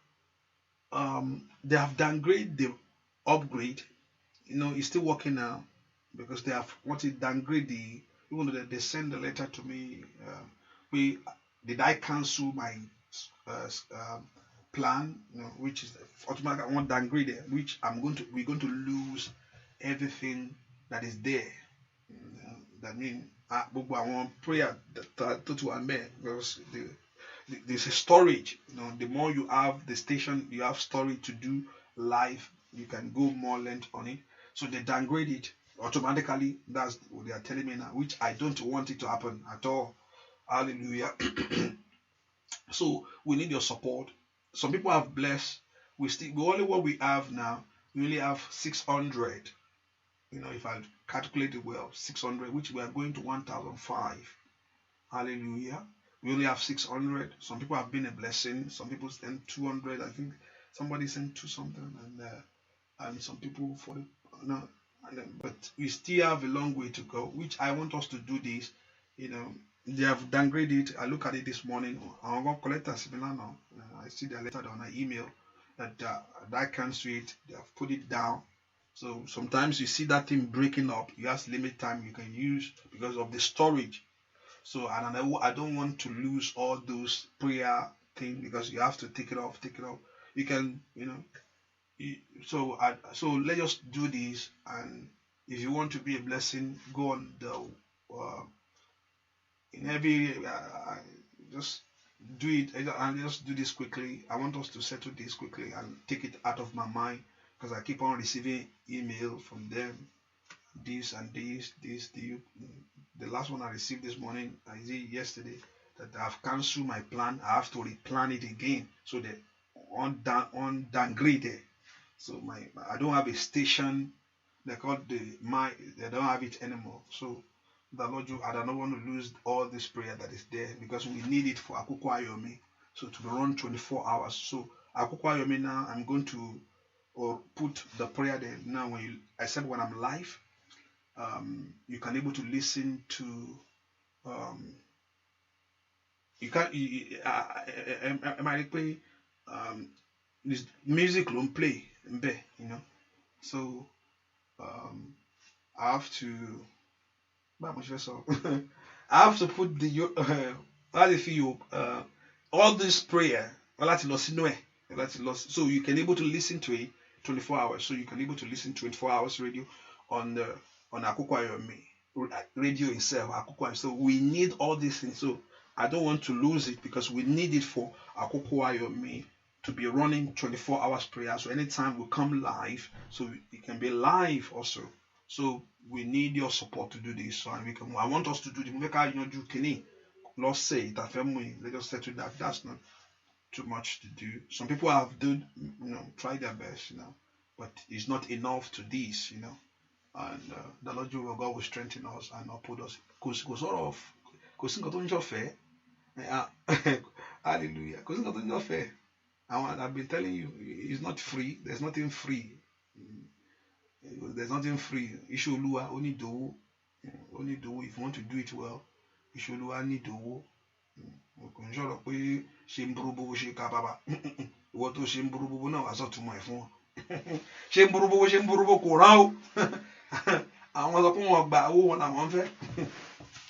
they have downgraded the upgrade. He's still working now because they have wanted to downgrade even though they send a letter to me. Did I cancel my plan? Which is automatic. I want downgraded, which we're going to lose everything that is there. That means I want prayer to amend because there's a storage. The more you have the station, you have storage to do live. You can go more length on it. So they downgrade it automatically. That's what they are telling me now, which I don't want it to happen at all. Hallelujah. So we need your support. Some people have blessed. Only what we have now, we only have 600. If I calculate it well, 600, which we are going to 1,005. Hallelujah. We only have 600. Some people have been a blessing. Some people sent 200. I think somebody sent 2 something, and some people 40. But we still have a long way to go. Which I want us to do this. They have downgraded it. I look at it this morning. I'm going to collect a similar now. I see the letter on an email that I cancel it. They have put it down. So sometimes you see that thing breaking up. You have limit time you can use because of the storage. So and I don't want to lose all those prayer things because you have to take it off. You can, so let us do this. And if you want to be a blessing, go on in every just do it and just do this quickly. I want us to settle this quickly and take it out of my mind because I keep on receiving email from them. This and this. The last one I received this morning, I did yesterday, that I've cancelled my plan. I have to replan it again. So they on downgraded. So I don't have a station. They don't have it anymore. So the Lord, I don't want to lose all this prayer that is there because we need it for Akoko Ayomi. So to run 24 hours. So Akoko Ayomi now, I'm going to put the prayer there now. I said when I'm live, you can able to listen to you can am I play this music don't play so I have to I have to put the all this prayer so you can able to listen to it 24 hours. So you can able to listen 24 hours radio on Akoko Ayomi radio itself. So we need all these things. So I don't want to lose it because we need it for Akoko Ayomi to be running 24 hours prayer. So anytime we come live, so it can be live also. So we need your support to do this. So I want us to do the Lord say that family. Let us settle that. That's not too much to do. Some people have tried their best, but it's not enough to this, And the Lord Jehovah God will strengthen us and uphold us. Because hallelujah. Because I've been telling you, it's not free. There's nothing free. There's nothing free. Isholuwa only do. If you want to do it well, Isholuwa need do. Ṣọ̀rọ̀ pé ṣe ń burúbú ṣe ká bàbá ìwọ tó ṣe ń burúbú náà wà sọ̀túnmọ̀ ẹ̀ fún wọn ṣe ń burúbú kò rán o àwọn sọ pé wọn gba owó wọn làwọn fẹ́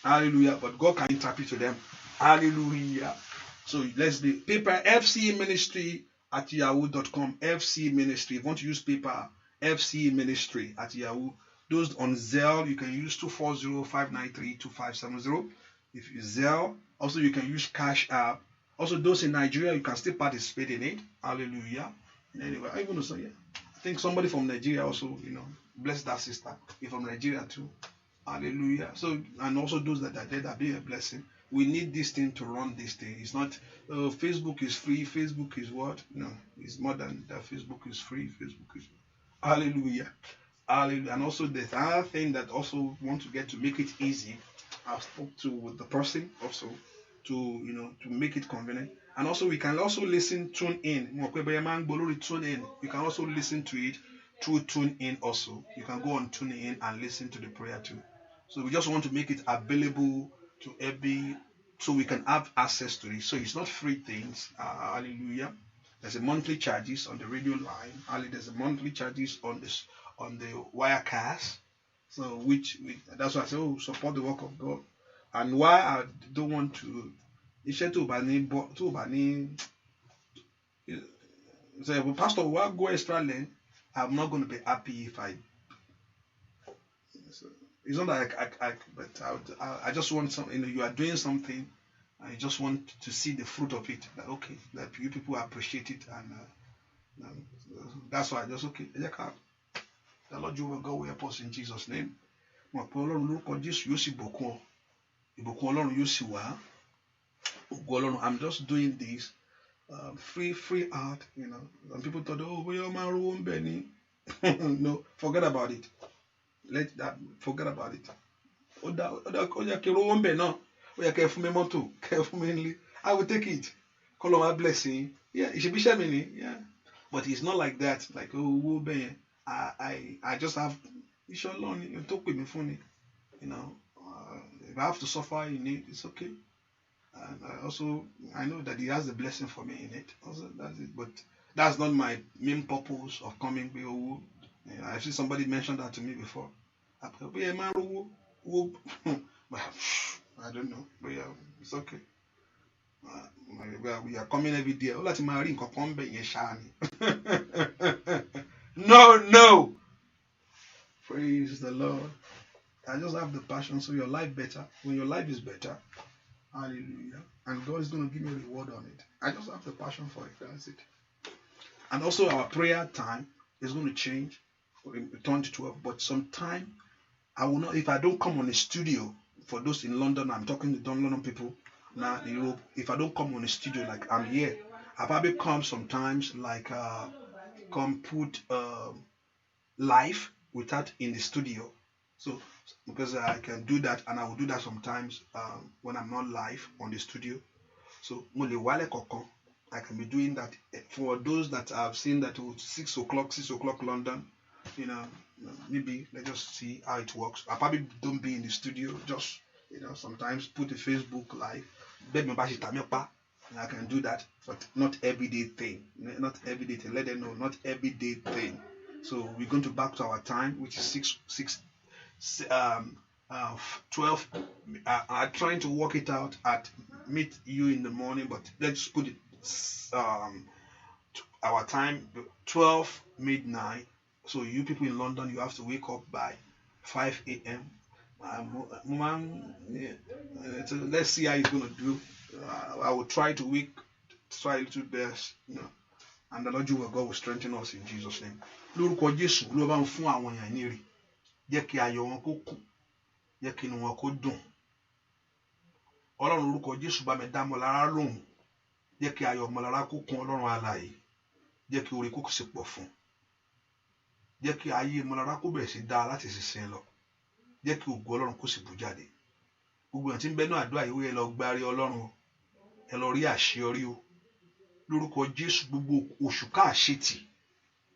hallelujah, but God can interpret to them. Hallelujah. So let's do paper fcministry@yahoo.com. FC Ministry. If you want to use paper, FC Ministry at Yahoo. Those on Zelle, you can use 240-593-2570. If you Zelle, also you can use Cash App. Also, those in Nigeria, you can still participate in it. Hallelujah. Anyway, I even say, yeah. I think somebody from Nigeria also, bless that sister. You're from Nigeria too. Hallelujah. So, and also those that are there, that be a blessing. We need this thing to run this thing. It's not, Facebook is free. Facebook is what? No, it's more than that. Facebook is free. Facebook is, hallelujah. Hallelujah. And also the other thing that also want to get to make it easy, I spoke to the person also to make it convenient. And also we can also tune in. Tune in. You can also listen to it through tune in also. You can go on tune in and listen to the prayer too. So we just want to make it available to every, so we can have access to it. So it's not free things. Hallelujah. There's a monthly charges on the radio line. There's a monthly charges on the Wirecast. So that's why I say, support the work of God. And why I don't want to, iṣẹ́ tó bá ní, say, well, Pastor, why go extra length? I'm not going to be happy if it's not like I just want something. You are doing something, I just want to see the fruit of it. That okay, that you people appreciate it, and that's why I just okay. The Lord you will go help us in Jesus' name. I'm just doing this free art, And people thought, oh, we are my room, Benny. No, forget about it. Forget about it. I will take it. Call on my blessing. Yeah, it should be sharing. Yeah. But it's not like that. Like, oh, Ben. I just have, you should learn. You talk with me funny. If I have to suffer in it, it's okay. And I know that He has a blessing for me in it. Also, that's it. But that's not my main purpose of coming. I've seen somebody mention that to me before. I don't know, but yeah, it's okay. We are coming every day. No. Praise the Lord. I just have the passion, so your life better. When your life is better, hallelujah, and God is going to give me a reward on it. I just have the passion for it. That's it. And also our prayer time is going to change, return to 12. But sometime I will not. If I don't come on the studio, for those in London, I'm talking to London people now in Europe. If I don't come on the studio like I'm here, I probably come sometimes like come put live without in the studio. So because I can do that, and I will do that sometimes when I'm not live on the studio. So I can be doing that for those that I've seen that 6 o'clock London, maybe let's just see how it works. I probably don't be in the studio, just sometimes put a Facebook live. I can do that, but not everyday thing. Not everyday thing. Let them know, not everyday thing. So we're going to back to our time, which is 12. I'm trying to work it out at meet you in the morning, but let's put it our time 12 midnight. So you people in London, you have to wake up by 5 a.m. So let's see how it's going to do. I will try to try a little best, and the Lord your God will strengthen us in Jesus' name. Lórúkọ Jésù ló bá ń fún àwọn èèyàn ní rí. Jẹ́ kí ayọ̀ wọn kó kún. Jẹ́ kí inú wọn kó dùn. Ọlọ́run lórúkọ Jésù bá mi dá Mọ́lára lóhùn. Jẹ́ kí ayọ̀ Mọ́lára kó kún Ọlọ́run alààyè. Jẹ́ kí oore kó sì pọ̀ fún. Jẹ́ kí ayé Mọ́lára kó bẹ̀rẹ̀ sí dá láti ṣiṣẹ́ lọ. Jẹ́ kí ògo Ọlọ́run kó sì bú jáde. Gbogbo èèyàn tí ń bẹ nínú àdúrà yìí ẹ lọ gbárí Ọlọ́run o. Ẹ lọ rí àṣeyọrí o. Lórúkọ Jésù gbogbo òṣùká àṣetì.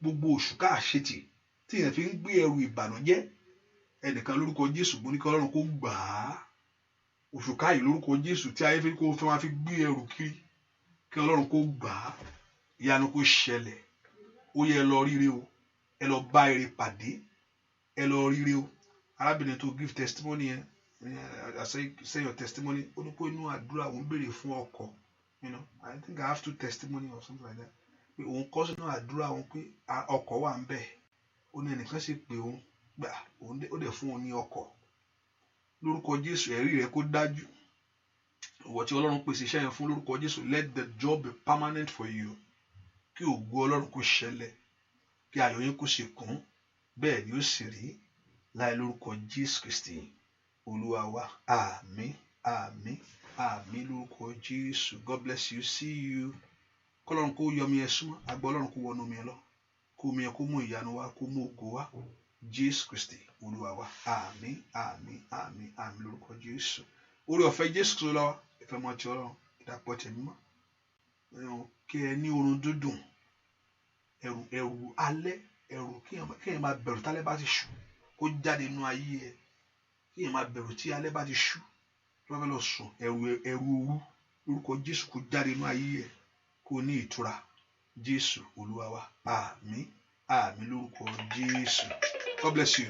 Gbogbo òṣùká àṣetì tí èèyàn fi ń gbé ẹrù ìbànújẹ́. Ẹnìkan lórúkọ Jésù mo ní kí Ọlọ́run kó gbà á. Òṣùká yìí lórúkọ Jésù tí ayé fi kó fẹ́ máa fi gbé ẹrù kiri. Kí Ọlọ́run kó gbà á. Ìyanu kó ṣẹlẹ̀. Ó yẹ ẹ lọ ríre o. Ẹ lọ bá ire pàdé. Ẹ lọ ríre o. Arábìnrin tó give testimony yẹn. I say your testimony. Ó ní pé inú àdúrà òun béèrè fún ọkọ. I think I have 2 testimony or something like that. Pé òun kọ́ sínú àdúrà òun pé ọkọ wà ń bẹ̀. Ó ní ẹnìkan sì pé òun gbà ó dẹ̀ fún òun ní ọkọ. Lórúkọ Jésù ẹ̀rí rẹ̀ kó dájú. ìwọ tí Ọlọ́run pèsè iṣẹ́ yẹn fún lórúkọ Jésù, let the job be permanent for you. Kí ògo Ọlọ́run kó ṣẹlẹ̀, kí ayọ̀ yín kó ṣe kún, bẹ́ẹ̀ ni ó sì rí láì lórúkọ Jésù Kristi Olúwa wa. Àmín, àmín, àmín lórúkọ Jésù. God bless you. See you. Kọ́lọ́run kó yọ mi ẹ súnmọ́, agbọ́ Ọlọ́run kó wọnú mi ẹ lọ, kó mi ẹ kó mú ìyanu wá, kó mú ògo wá. Jésù Kristi Olúwa wa. Àmín, àmín, àmín, àmín lórúkọ Jésù. Oore ọ̀fẹ́ Jésù Kristi lọ, ìfẹ́ mọ́ ti Ọlọ́run, ìdàpọ̀ tẹ̀mí mọ́. Kí ẹ ní oorun dúdùn, ẹ̀rù alẹ́, ẹ̀rù kí ẹ máa bẹ̀rù tálẹ́ bá ti ṣú, kó jáde nínú ayé ẹ. Kí ẹ máa bẹ̀rù tí alẹ́ bá ti ṣú, tí wọ́n fẹ́ lọ sùn, ẹ̀rù òru lórúkọ Jésù kó jáde nínú ayé ẹ, kó ní ìtura. Jésù Olúwa wa. Àmín, àmín lórúkọ Jésù. God bless you.